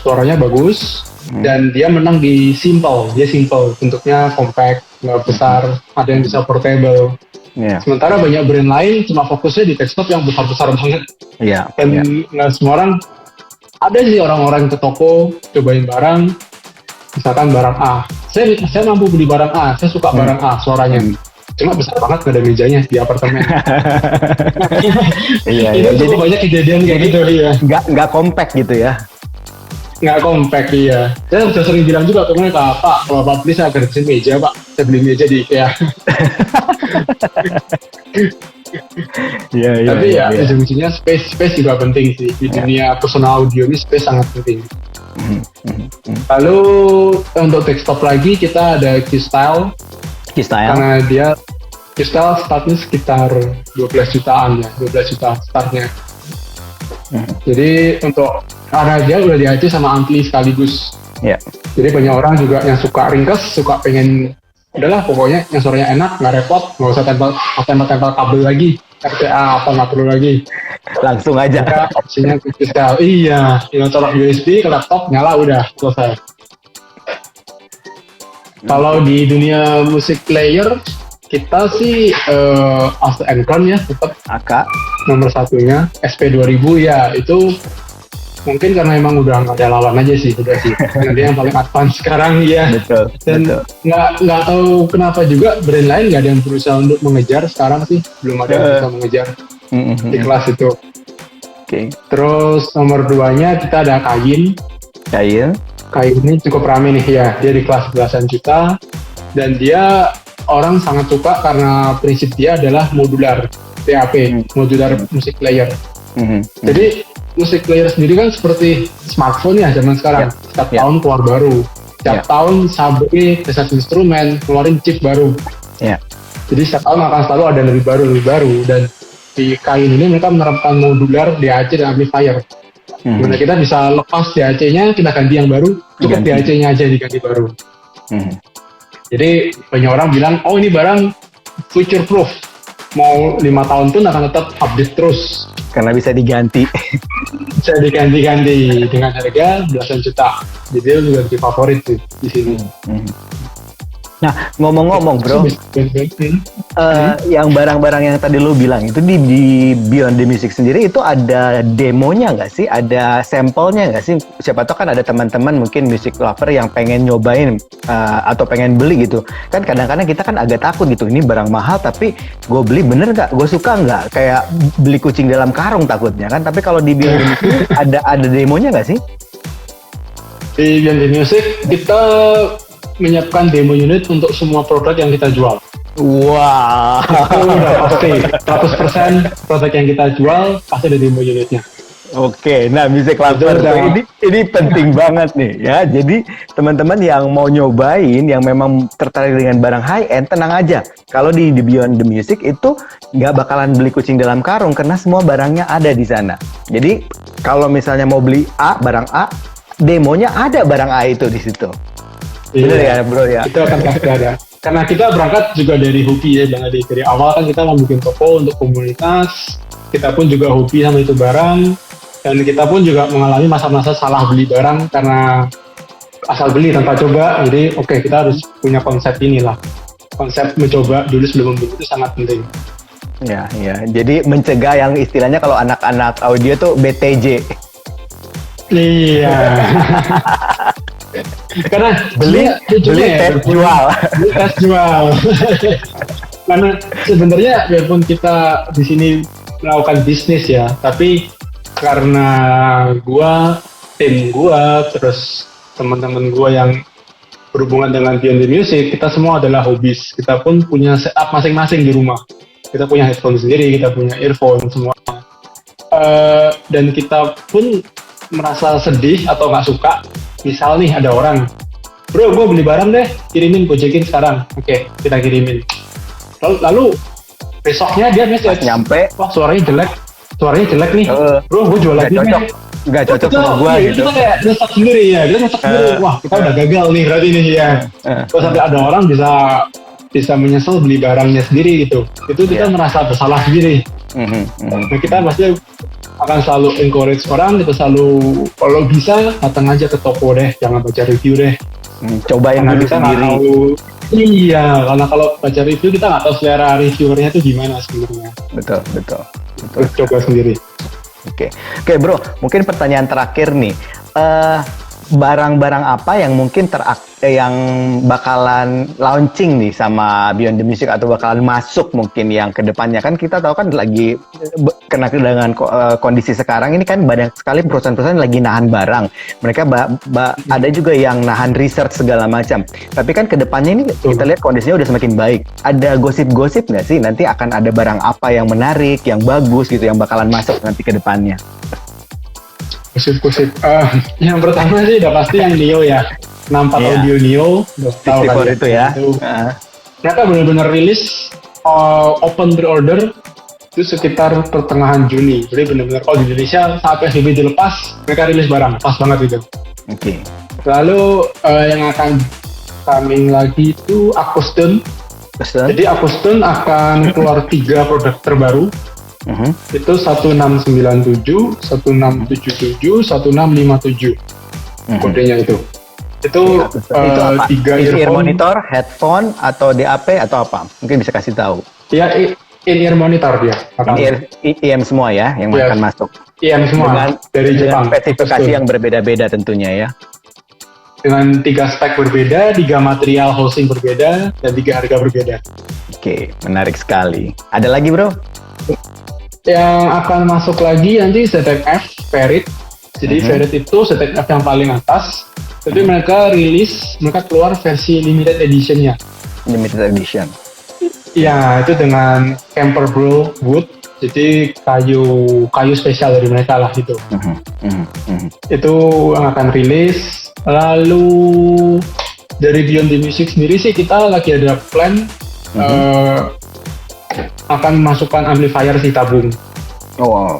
suaranya bagus dan dia menang di simple. Dia simple, bentuknya compact, nggak besar, ada yang bisa portable. Sementara banyak brand lain cuma fokusnya di desktop yang besar-besar banget. Dan nggak semua orang. Ada sih orang-orang ke toko cobain barang, misalkan barang A. Saya mampu beli barang A, saya suka barang A suaranya. Cuma besar banget, nggak ada mejanya di apartemen. Itu cukup banyak kejadian kayak gitu ya. Nggak compact gitu ya? Nggak compact, iya. Saya sudah sering bilang juga ke mereka, Pak, kalau Pak beli saya gratisin meja, Pak. Saya beli meja di IKEA. Tapi ujung-ujungnya space juga penting sih. Di dunia personal audio ini space sangat penting. Lalu untuk desktop lagi kita ada Keystyle. Karena dia Keystyle startnya sekitar 12 jutaan ya, 12 juta startnya. Jadi karena dia udah di-AC sama ampli sekaligus. Jadi banyak orang juga yang suka ringkes, suka pengen udahlah pokoknya yang suaranya enak, nggak repot, nggak usah tempel kabel lagi, RCA apa nggak perlu lagi, langsung aja. Maka opsinya Keystyle. Iya, tinggal colok USB ke laptop, nyala, udah selesai. Kalau di dunia musik player kita sih Auster & Crown ya, tetap nomor 1-nya SP2000 ya. Itu mungkin karena emang udah nggak ada lawan aja sih, udah sih. Karena dia yang paling advance sekarang ya. Dan nggak tahu kenapa juga brand lain nggak ada yang berusaha untuk mengejar sekarang sih, belum ada yang bisa mengejar di kelas itu. Terus nomor 2-nya kita ada Kayin. Kayin ini cukup rame nih ya, dia di kelas belasan juta dan dia orang sangat suka karena prinsip dia adalah modular, TAP, modular music player. Jadi musik player sendiri kan seperti smartphone ya zaman sekarang. Setiap tahun keluar baru. Setiap tahun Sabre, Desas Instrumen keluarin chip baru. Jadi setiap tahun akan selalu ada lebih baru. Dan di Kayin ini mereka menerapkan modular DAC dan amplifier. Dimana kita bisa lepas DAC-nya, kita ganti yang baru, cukup DAC-nya aja diganti baru. Jadi banyak orang bilang, oh ini barang future proof. Mau 5 tahun pun akan tetap update terus. Karena bisa diganti. Bisa diganti-ganti dengan harga belasan juta. Jadi itu juga jadi favorit sih di sini. Nah, ngomong-ngomong bro, yang barang-barang yang tadi lu bilang itu di Beyond the Music sendiri itu ada demonya nggak sih? Ada sampelnya nggak sih? Siapa tahu kan ada teman-teman mungkin music lover yang pengen nyobain atau pengen beli gitu. Kan kadang-kadang kita kan agak takut gitu, ini barang mahal tapi gue beli bener nggak? Gue suka nggak? Kayak beli kucing dalam karung takutnya kan. Tapi kalau di Beyond the Music ada demonya nggak sih? Di Beyond the Music kita menyiapkan demo unit untuk semua produk yang kita jual. Wah, Itu udah pasti 100% produk yang kita jual pasti ada demo unitnya. Oke, nah music lover ini penting banget nih ya. Jadi teman-teman yang mau nyobain, yang memang tertarik dengan barang high end, tenang aja. Kalau di Beyond the Music itu nggak bakalan beli kucing dalam karung karena semua barangnya ada di sana. Jadi kalau misalnya mau beli barang A, demonya ada barang A itu di situ. Bener ya bro ya? Itu akan pasti ada. Karena kita berangkat juga dari hobi ya Bang Adi. Dari awal kan kita mau bikin toko untuk komunitas. Kita pun juga hobi sama itu barang. Dan kita pun juga mengalami masa-masa salah beli barang karena asal beli tanpa coba. Jadi oke, kita harus punya konsep inilah. Konsep mencoba dulu sebelum membeli itu sangat penting. Ya. Jadi mencegah yang istilahnya kalau anak-anak audio tuh BTJ. Iya. Karena beli tes jual. Beli tes jual. Karena sebenarnya biarpun kita di sini melakukan bisnis ya, tapi karena tim gua, terus teman-teman gua yang berhubungan dengan Beyond the Music, kita semua adalah hobis. Kita pun punya setup masing-masing di rumah. Kita punya headphone sendiri, kita punya earphone semua. Dan kita pun merasa sedih atau nggak suka. Misal nih ada orang, bro gue beli barang deh, kirimin, gojekin sekarang. Oke, kita kirimin. Lalu besoknya dia message, nyampe, wah suaranya jelek nih. Bro gue jual lagi nih. Nggak cocok sama gue gitu. Kita kayak nyesek sendiri ya, wah kita udah gagal nih berarti nih ya. Terus sampai ada orang bisa menyesal beli barangnya sendiri gitu. Itu kita merasa bersalah sendiri. Nah kita pasti akan selalu encourage orang, kita selalu kalau bisa datang aja ke toko deh, jangan baca review deh. Cobain dulu sendiri. Iya, karena kalau baca review kita nggak tahu selera reviewernya itu gimana sebenarnya. Betul. Terus coba sendiri. Oke bro, mungkin pertanyaan terakhir nih. Barang-barang apa yang mungkin yang bakalan launching nih sama Beyond the Music atau bakalan masuk mungkin yang kedepannya? Kan kita tahu kan lagi kena dengan kondisi sekarang ini kan banyak sekali perusahaan-perusahaan lagi nahan barang. Mereka ada juga yang nahan research segala macam. Tapi kan kedepannya ini kita lihat kondisinya udah semakin baik. Ada gosip-gosip nggak sih nanti akan ada barang apa yang menarik, yang bagus gitu yang bakalan masuk nanti kedepannya? Kusip. Yang pertama sih udah pasti yang Neo ya. 64 Audio Neo. Udah tahu kan itu ya. Mereka benar-benar rilis open pre-order itu sekitar pertengahan Juni. Jadi benar-benar kalau di Indonesia saat PSBB dilepas, mereka rilis barang. Pas banget itu. Oke. Lalu yang akan coming lagi itu Akuston. Jadi Akuston akan keluar 3 produk terbaru. Itu 1697, 1677, 1657 kodenya itu. Itu apa? 3 ear monitor, headphone, atau DAP atau apa? Mungkin bisa kasih tahu. Ya, in-ear monitor dia. IM semua ya, yang akan masuk. IM semua dengan, dari Jepang. Spesifikasi yang berbeda-beda tentunya ya. Dengan 3 spek berbeda, 3 material hosting berbeda, dan 3 harga berbeda. Oke, menarik sekali. Ada lagi bro? Yang akan masuk lagi nanti ZF Ferrit. Jadi Ferrit itu ZF yang paling atas. Jadi mereka keluar versi limited edition-nya. Limited edition. Ya, itu dengan camper wood. Jadi kayu spesial dari mereka lah itu. Itu yang akan rilis. Lalu dari Beyond the Music sendiri sih kita lagi ada plan akan masukkan amplifier si tabung.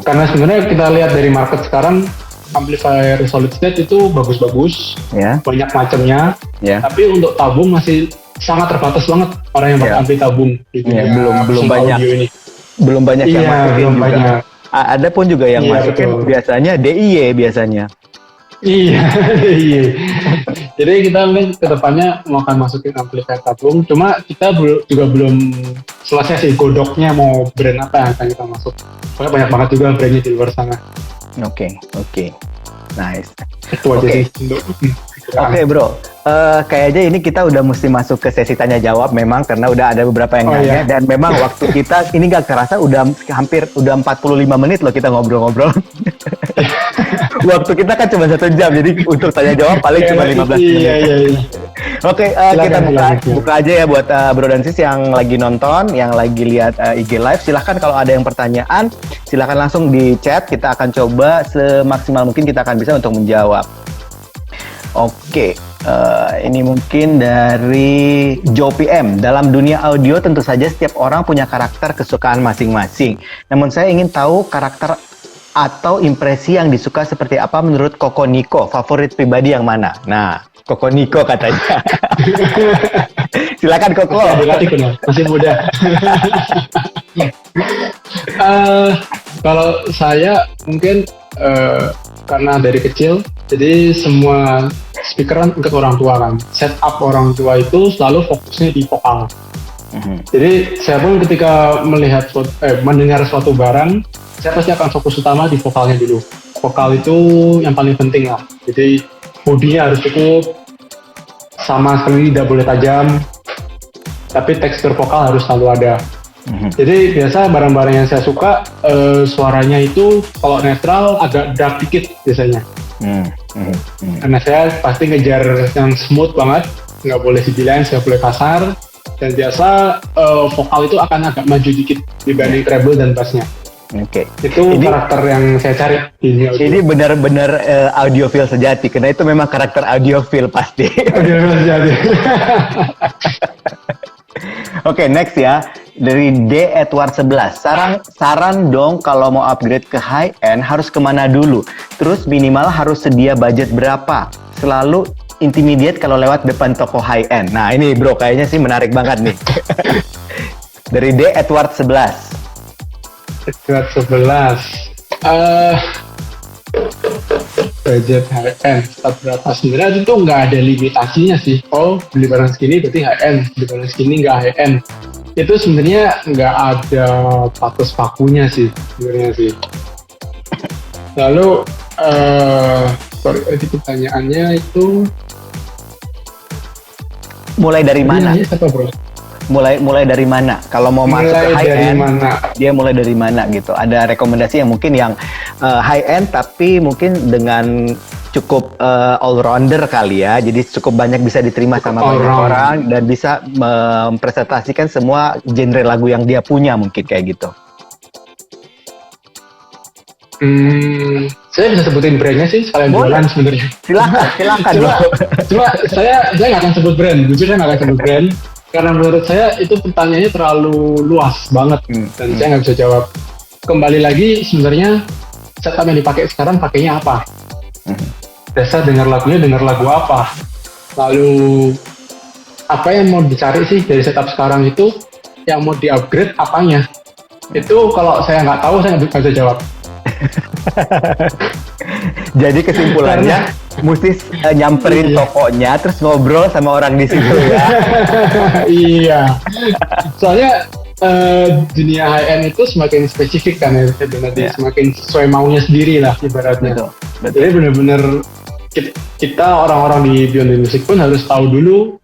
Karena sebenarnya kita lihat dari market sekarang amplifier solid state itu bagus-bagus, banyak macamnya. Tapi untuk tabung masih sangat terbatas banget orang yang pakai ampli tabung. Gitu belum banyak. Belum banyak yang masukin juga. Banyak. Ada pun juga yang masukin biasanya DIY biasanya. Iya, iya. Jadi kita mungkin kedepannya mau akan masukin amplifier tabung. Cuma kita juga belum selesai sih godoknya mau brand apa yang akan kita masuk. Soalnya banyak banget juga brandnya di luar sana. Oke, nice. Itu aja sih untuk. Oke bro, kayaknya ini kita udah mesti masuk ke sesi tanya jawab memang karena udah ada beberapa yang nanya dan memang waktu kita ini gak kerasa udah 45 menit loh kita ngobrol-ngobrol. Waktu kita kan cuma 1 jam, jadi untuk tanya jawab paling cuma 15 menit. Iya. Oke, kita buka aja ya buat bro dan sis yang lagi nonton, yang lagi lihat IG live. Silahkan kalau ada yang pertanyaan, silahkan langsung di chat. Kita akan coba semaksimal mungkin kita akan bisa untuk menjawab. Oke, ini mungkin dari Joe PM. Dalam dunia audio tentu saja setiap orang punya karakter kesukaan masing-masing. Namun saya ingin tahu karakter atau impresi yang disuka seperti apa menurut Koko Niko. Favorit pribadi yang mana? Nah, Koko Niko katanya. Silakan Koko. Masih muda. Kalau saya mungkin karena dari kecil, jadi semua speaker kan untuk orang tua kan. Setup orang tua itu selalu fokusnya di vokal. Jadi saya pun ketika mendengar suatu barang, saya pasti akan fokus utama di vokalnya dulu. Vokal itu yang paling penting lah. Jadi bodinya harus cukup, sama sekali tidak boleh tajam, tapi tekstur vokal harus selalu ada. Jadi biasa barang-barang yang saya suka suaranya itu kalau netral agak dark dikit biasanya. Karena saya pasti ngejar yang smooth banget, nggak boleh sibilance, nggak boleh kasar, dan biasa vokal itu akan agak maju dikit dibanding treble dan bassnya. Oke. Itu karakter yang saya cari di audio. Ini benar-benar audiophile sejati, karena itu memang karakter audiophile pasti. Audiophile sejati. Oke, next ya. Dari D Edward 11. Saran dong kalau mau upgrade ke high end harus kemana dulu? Terus minimal harus sedia budget berapa? Selalu intimidate kalau lewat depan toko high end. Nah, ini bro kayaknya sih menarik banget nih. Dari D Edward 11. Edward 11. Budget high end berapa? Sebenarnya itu nggak ada limitasinya sih. Oh, beli barang segini berarti high end, beli barang segini nggak high end. Itu sebenarnya nggak ada patus pakunya sih sebenarnya sih. Lalu pertanyaannya itu mulai dari mana? Siapa, bro? Mulai dari mana? Kalau mau masuk ke high end, dia mulai dari mana gitu? Ada rekomendasi yang mungkin yang high end tapi mungkin dengan cukup all rounder kali ya. Jadi cukup banyak bisa diterima sama banyak orang dan bisa mempresentasikan semua genre lagu yang dia punya mungkin kayak gitu. Saya bisa sebutin brandnya sih sekalian jualan sebenarnya. Silakan. Cuma saya nggak akan sebut brand. Jujur saya nggak akan sebut brand. Karena menurut saya itu pertanyaannya terlalu luas banget dan saya nggak bisa jawab. Kembali lagi sebenarnya setup yang dipakai sekarang pakainya apa? Biasa dengar lagu apa? Lalu apa yang mau dicari sih dari setup sekarang itu? Yang mau di-upgrade apanya? Itu kalau saya nggak tahu saya nggak bisa jawab. Jadi kesimpulannya mesti nyamperin tokonya terus ngobrol sama orang di situ ya. Iya. Soalnya dunia high end itu semakin spesifik kan ya, semakin sesuai maunya sendiri lah ibaratnya. Betul. Jadi benar-benar kita orang-orang di Beyond Music pun harus tahu dulu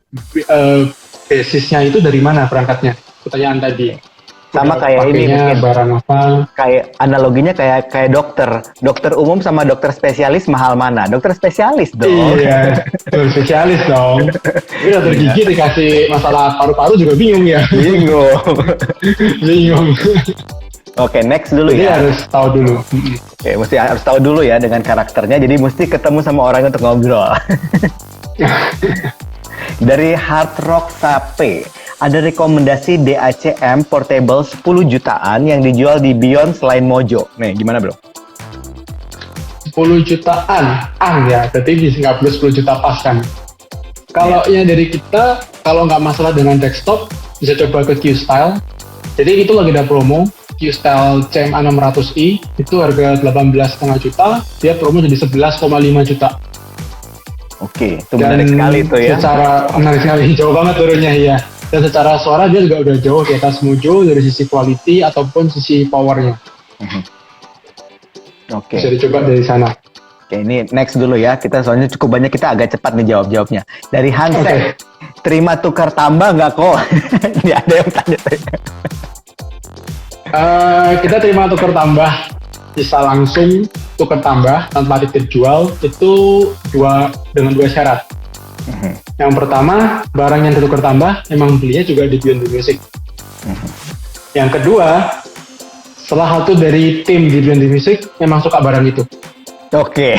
basisnya itu dari mana berangkatnya. Pertanyaan tadi. Sama kayak ini mungkin barang apa? Kayak analoginya kayak dokter umum sama dokter spesialis mahal mana? Dokter spesialis dong. Iya, dokter spesialis dong. Tapi dokter gigi dikasih masalah paru-paru juga bingung ya. Bingung. Oke, next dulu. Jadi ya. Harus tahu dulu. Oke, mesti harus tahu dulu ya dengan karakternya. Jadi mesti ketemu sama orang untuk ngobrol. Dari Hard Rock Sape. Ada rekomendasi DACM portable 10 jutaan yang dijual di Beyond selain Mojo. Nih, gimana bro? 10 jutaan? Ya, berarti bisa nggak perlu 10 juta pas kan? Kalau yang dari kita, kalau nggak masalah dengan desktop, bisa coba ke Q-Style. Jadi itu lagi ada promo, Q-Style CMA 600i itu harga 18,5 juta, dia promo jadi 11,5 juta. Oke, itu menarik sekali itu ya. Secara menarik sekali, jauh banget turunnya ya. Dan secara suara dia juga udah jauh di atas Mojo dari sisi quality ataupun sisi powernya. Oke. Bisa dicoba dari sana. Oke, ini next dulu ya. Kita soalnya cukup banyak, kita agak cepat nih jawabnya. Dari Hansek, terima tukar tambah nggak kok? Ini ada yang tanya. Kita terima tukar tambah, bisa langsung tukar tambah tanpa titip jual itu dengan dua syarat. Yang pertama, barang yang ditukar tambah emang belinya juga di Beyond the Music. Yang kedua, salah satu dari tim di Beyond the Music memang suka barang itu. Oke,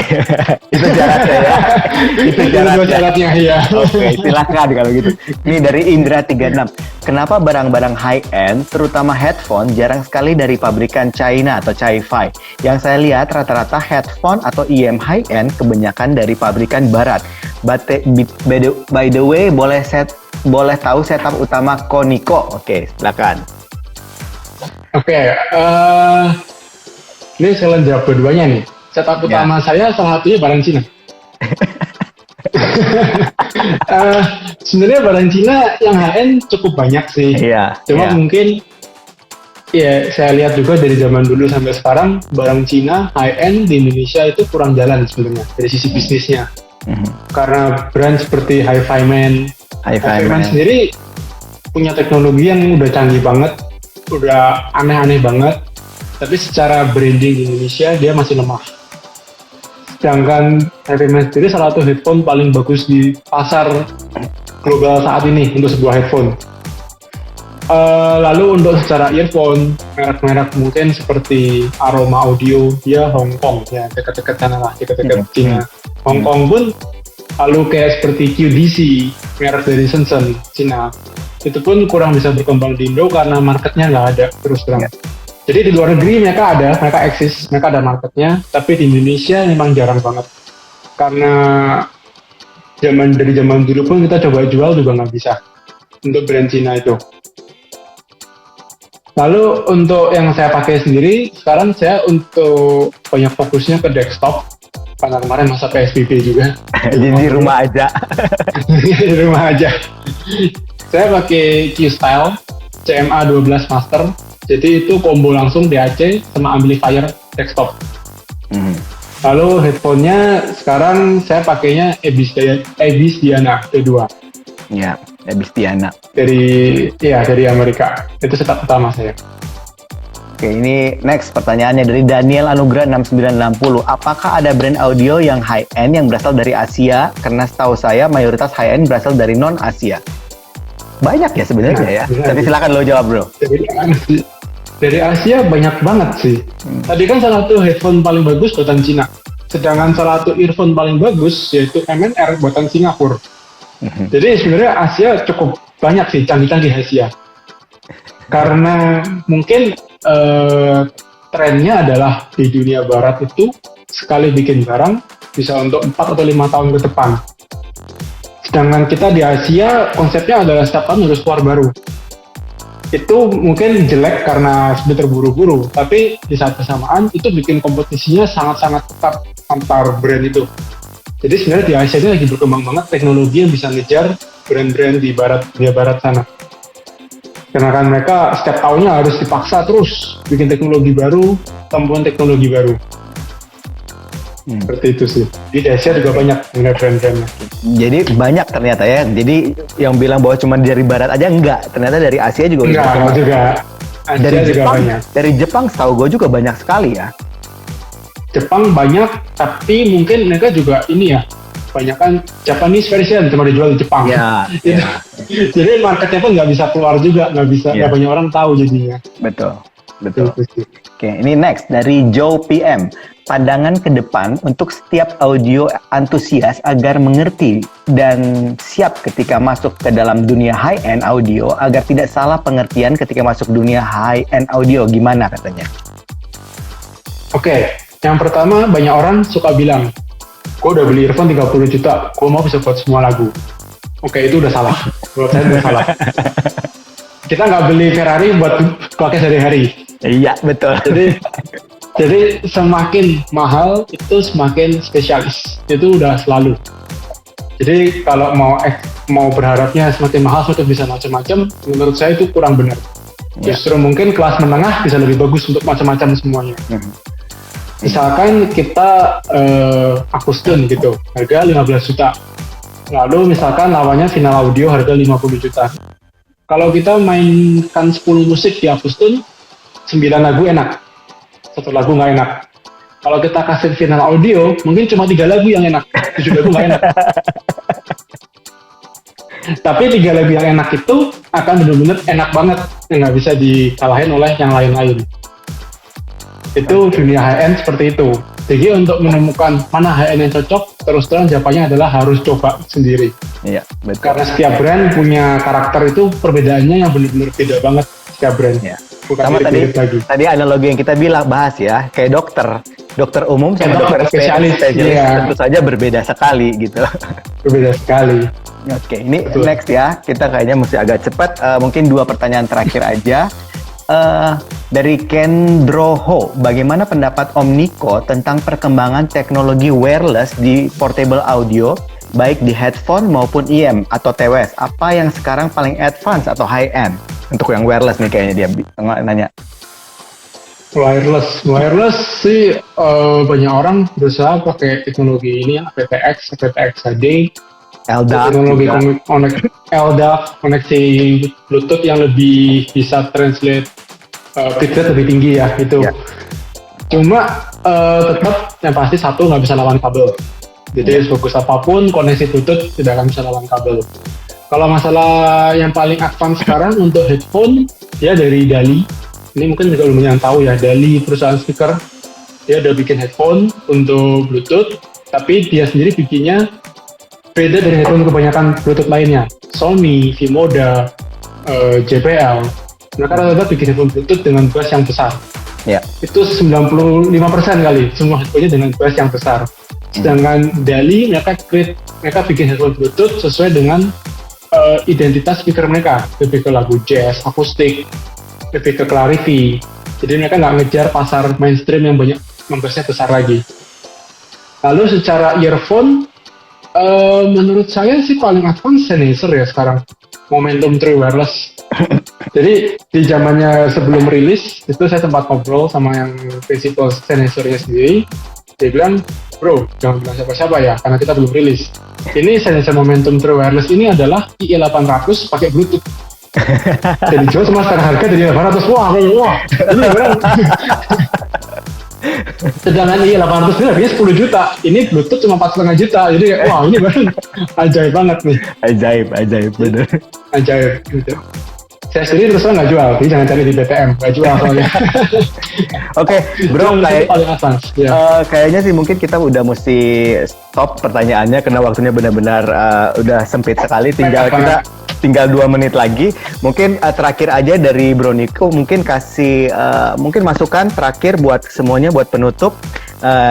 itu syaratnya ya. Itu syaratnya ya. Oke, silakan kalau gitu. Ini dari Indra 36. Kenapa barang-barang high-end, terutama headphone, jarang sekali dari pabrikan China atau Chi-Fi? Yang saya lihat rata-rata headphone atau IM high-end kebanyakan dari pabrikan barat. By the way, boleh tahu setup utama Konico? Oke, silakan. Oke, ini saya jawab dua-duanya nih. Setup utama saya salah satunya barang Cina. Sebenarnya barang Cina yang high-end cukup banyak sih. Iya. Cuma mungkin ya saya lihat juga dari zaman dulu sampai sekarang barang Cina high-end di Indonesia itu kurang jalan sebenarnya dari sisi bisnisnya. Karena brand seperti Hi-Fi Man sendiri punya teknologi yang udah canggih banget, udah aneh-aneh banget. Tapi secara branding di Indonesia dia masih lemah. Sedangkan Hi-Fi Man sendiri salah satu headphone paling bagus di pasar global saat ini untuk sebuah headphone. Lalu untuk secara earphone, merek-merek mungkin seperti Aroma Audio, dia Hong Kong, ya dekat-dekat sana lah, dekat-dekat Cina. Hong Kong pun lalu kayak seperti QDC, merek dari Shenzhen, Cina. Itu pun kurang bisa berkembang di Indo karena marketnya nggak ada terus terang. Jadi di luar negeri mereka eksis, mereka ada marketnya, tapi di Indonesia memang jarang banget. Karena dari zaman dulu pun kita coba jual juga nggak bisa untuk brand Cina itu. Lalu untuk yang saya pakai sendiri, sekarang saya untuk banyak fokusnya ke desktop, karena kemarin masa PSBB juga. Jadi di rumah aja. Di rumah aja. Saya pakai Q-Style CMA 12 Master. Jadi itu combo langsung DAC sama amplifier desktop. Lalu headphone-nya sekarang saya pakainya Abyss Diana V2. Ya, Abyss Diana. Dari Amerika. Itu setup utama saya. Oke, ini next pertanyaannya dari Daniel Anugrah 6960. Apakah ada brand audio yang high-end yang berasal dari Asia? Karena setahu saya mayoritas high-end berasal dari non-Asia. Banyak ya sebenarnya ya. Tapi silakan lo jawab, bro. Dari Asia banyak banget sih. Tadi kan salah satu headphone paling bagus buatan Cina. Sedangkan salah satu earphone paling bagus yaitu MNR buatan Singapura. Jadi sebenarnya Asia cukup banyak sih, canggih-canggih Asia. Karena mungkin trennya adalah di dunia barat itu sekali bikin barang bisa untuk 4 atau 5 tahun ke depan. Sedangkan kita di Asia konsepnya adalah setiap tahun harus keluar baru. Itu mungkin jelek karena sudah terburu-buru, tapi di saat bersamaan itu bikin kompetisinya sangat-sangat ketat antar brand itu. Jadi sebenarnya di Asia ini lagi berkembang banget teknologi yang bisa ngejar brand-brand di dunia barat sana. Karena kan mereka setiap tahunnya harus dipaksa terus bikin teknologi baru, temuan teknologi baru. Seperti itu sih. Di Asia juga banyak brand-brandnya. Jadi banyak ternyata ya. Jadi yang bilang bahwa cuma dari barat aja enggak. Ternyata dari Asia juga enggak juga. Asia dari juga Jepang, banyak. Dari Jepang setahu gue juga banyak sekali ya. Jepang banyak, tapi mungkin mereka juga ini ya, banyak kan Japanese version cuma dijual di Jepang. Ya. Jadi marketnya pun nggak bisa keluar juga, nggak banyak orang tahu jadinya. Betul. Oke, ini next dari Joe PM. Pandangan ke depan untuk setiap audio antusias agar mengerti dan siap ketika masuk ke dalam dunia high-end audio agar tidak salah pengertian ketika masuk dunia high-end audio. Gimana katanya? Oke, yang pertama banyak orang suka bilang, gue udah beli earphone 30 juta, gue mau bisa buat semua lagu. Oke, itu udah salah. Menurut saya udah salah. kita nggak beli Ferrari buat pakai sehari-hari. Iya, betul. Jadi semakin mahal itu semakin spesialis. Itu udah selalu. Jadi kalau mau berharapnya semakin mahal semakin bisa macam-macam, menurut saya itu kurang benar. Justru mungkin kelas menengah bisa lebih bagus untuk macam-macam semuanya. Misalkan kita Akustin gitu, harga 15 juta. Lalu misalkan lawannya Final Audio harga 50 juta. Kalau kita mainkan 10 musik di Akustin, 9 lagu enak, 1 lagu nggak enak. Kalau kita kasih Final Audio, mungkin cuma 3 lagu yang enak, 7 lagu nggak enak. Tapi 3 lagu yang enak itu akan benar-benar enak banget, yang nggak bisa dikalahin oleh yang lain-lain. Itu dunia high-end seperti itu. Jadi untuk menemukan mana high-end yang cocok, terus terang jawabannya adalah harus coba sendiri. Iya, betul. Karena setiap brand punya karakter itu perbedaannya yang benar-benar beda banget setiap brand. Iya. Bukan Sama mirip-mirip tadi analogi yang kita bahas ya, kayak dokter umum sama dokter spesialis, iya. tentu saja berbeda sekali gitu. Berbeda sekali. Oke, ini Betul. next ya, kita kayaknya mesti agak cepat, mungkin 2 pertanyaan terakhir aja. Dari Kendroho, bagaimana pendapat Om Niko tentang perkembangan teknologi wireless di portable audio, baik di headphone maupun IM atau TWS? Apa yang sekarang paling advance atau high end? Untuk yang wireless nih kayaknya dia nanya. Wireless sih banyak orang berusaha pakai teknologi ini, aptX HD, LDAC teknologi juga. LDAC, koneksi Bluetooth yang lebih bisa translate bitrate lebih tinggi ya itu. Ya. Cuma tetap yang pasti satu nggak bisa lawan kabel. Jadi sebagus apapun koneksi Bluetooth tidak akan bisa lawan kabel. Kalau masalah yang paling advance sekarang untuk headphone ya dari Dali. Ini mungkin juga lumayan tahu ya, Dali perusahaan speaker. Dia udah bikin headphone untuk Bluetooth, tapi dia sendiri bikinnya beda dari headphone kebanyakan Bluetooth lainnya. Sony, V-Moda, JBL, mereka rata-rata bikin headphone Bluetooth dengan bass yang besar. Ya. Itu 95% kali semua headphone-nya dengan bass yang besar. Sedangkan Dali mereka bikin headphone Bluetooth sesuai dengan identitas speaker mereka, lebih ke lagu jazz, akustik, lebih ke clarity. Jadi mereka nggak ngejar pasar mainstream yang banyak bassnya besar lagi. Lalu secara earphone, menurut saya sih paling advance Sennheiser ya sekarang, Momentum True Wireless. Jadi di zamannya sebelum rilis itu saya sempat ngobrol sama yang prinsipal Sennheiser-nya sendiri. Dia bilang, bro, jangan bilang siapa-siapa ya, karena kita belum rilis. Ini Sennheiser Momentum True Wireless ini adalah IE800 pakai Bluetooth. Jadi dijual sama sekarang harga dari 800. Wah, ini beneran. Sedangkan IE800 ini harganya 10 juta. Ini Bluetooth cuma 4,5 juta. Jadi wah, ini beneran ajaib banget nih. Ajaib, bener. Ajaib gitu. Saya sendiri terus terang nggak jual, jadi jangan cari di BTM, nggak jual soalnya. Oke, bro, kayaknya sih mungkin kita udah mesti stop pertanyaannya karena waktunya benar-benar udah sempit sekali. Tinggal 2 menit lagi. Mungkin terakhir aja dari Bro Niko, mungkin kasih mungkin masukan terakhir buat semuanya, buat penutup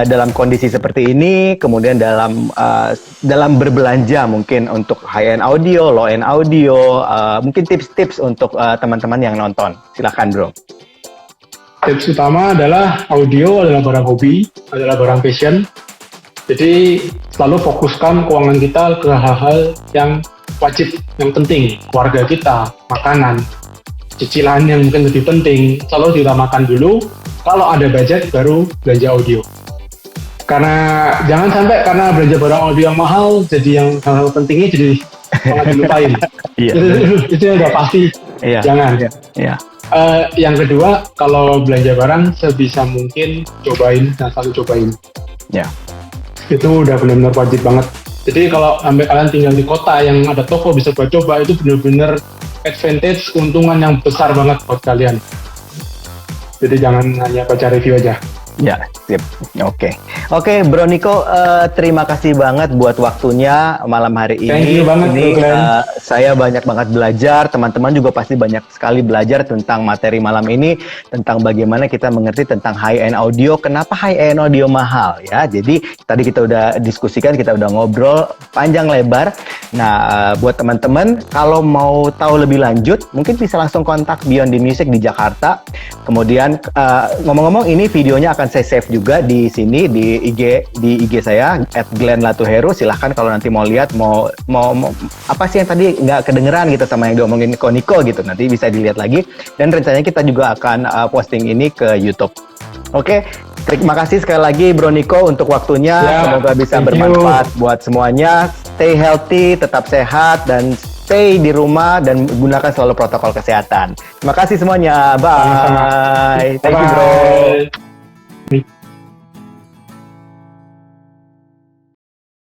dalam kondisi seperti ini, kemudian dalam berbelanja mungkin untuk high end audio, low end audio, mungkin tips-tips untuk teman-teman yang nonton. Silakan Bro. Tips utama adalah audio adalah barang hobi, adalah barang passion. Jadi selalu fokuskan keuangan kita ke hal-hal yang wajib, yang penting, keluarga kita, makanan, cicilan yang mungkin lebih penting, selalu diutamakan dulu. Kalau ada budget baru belanja audio. Karena jangan sampai karena belanja barang audio yang mahal, jadi yang hal-hal pentingnya jadi malah dilupain. Iya. Itu udah pasti. Iya. Jangan. Iya. Yang kedua, kalau belanja barang sebisa mungkin cobain, dan selalu cobain. Ya. Itu udah benar-benar wajib banget. Jadi kalau sampai kalian tinggal di kota yang ada toko bisa buat coba, itu benar-benar advantage, keuntungan yang besar banget buat kalian. Jadi jangan hanya baca review aja. Ya. Sip. Oke, Bro Niko, terima kasih banget buat waktunya malam hari ini. Thank you banget, Saya banyak banget belajar, teman-teman juga pasti banyak sekali belajar tentang materi malam ini, tentang bagaimana kita mengerti tentang high-end audio, kenapa high-end audio mahal ya. Jadi tadi kita udah diskusikan, kita udah ngobrol panjang lebar. Nah, buat teman-teman, kalau mau tahu lebih lanjut, mungkin bisa langsung kontak Beyond the Music di Jakarta. Kemudian ngomong-ngomong, ini videonya akan saya save juga di sini di IG saya @glenlatuheru. Silahkan kalau nanti mau lihat mau apa sih yang tadi nggak kedengeran gitu sama yang diomongin Niko gitu, nanti bisa dilihat lagi. Dan rencananya kita juga akan posting ini ke YouTube. Oke, terima kasih sekali lagi Bro Niko untuk waktunya. Semoga bisa bermanfaat buat semuanya. Stay healthy, tetap sehat, dan stay di rumah dan gunakan selalu protokol kesehatan. Terima kasih semuanya. Bye. Thank you, Bro.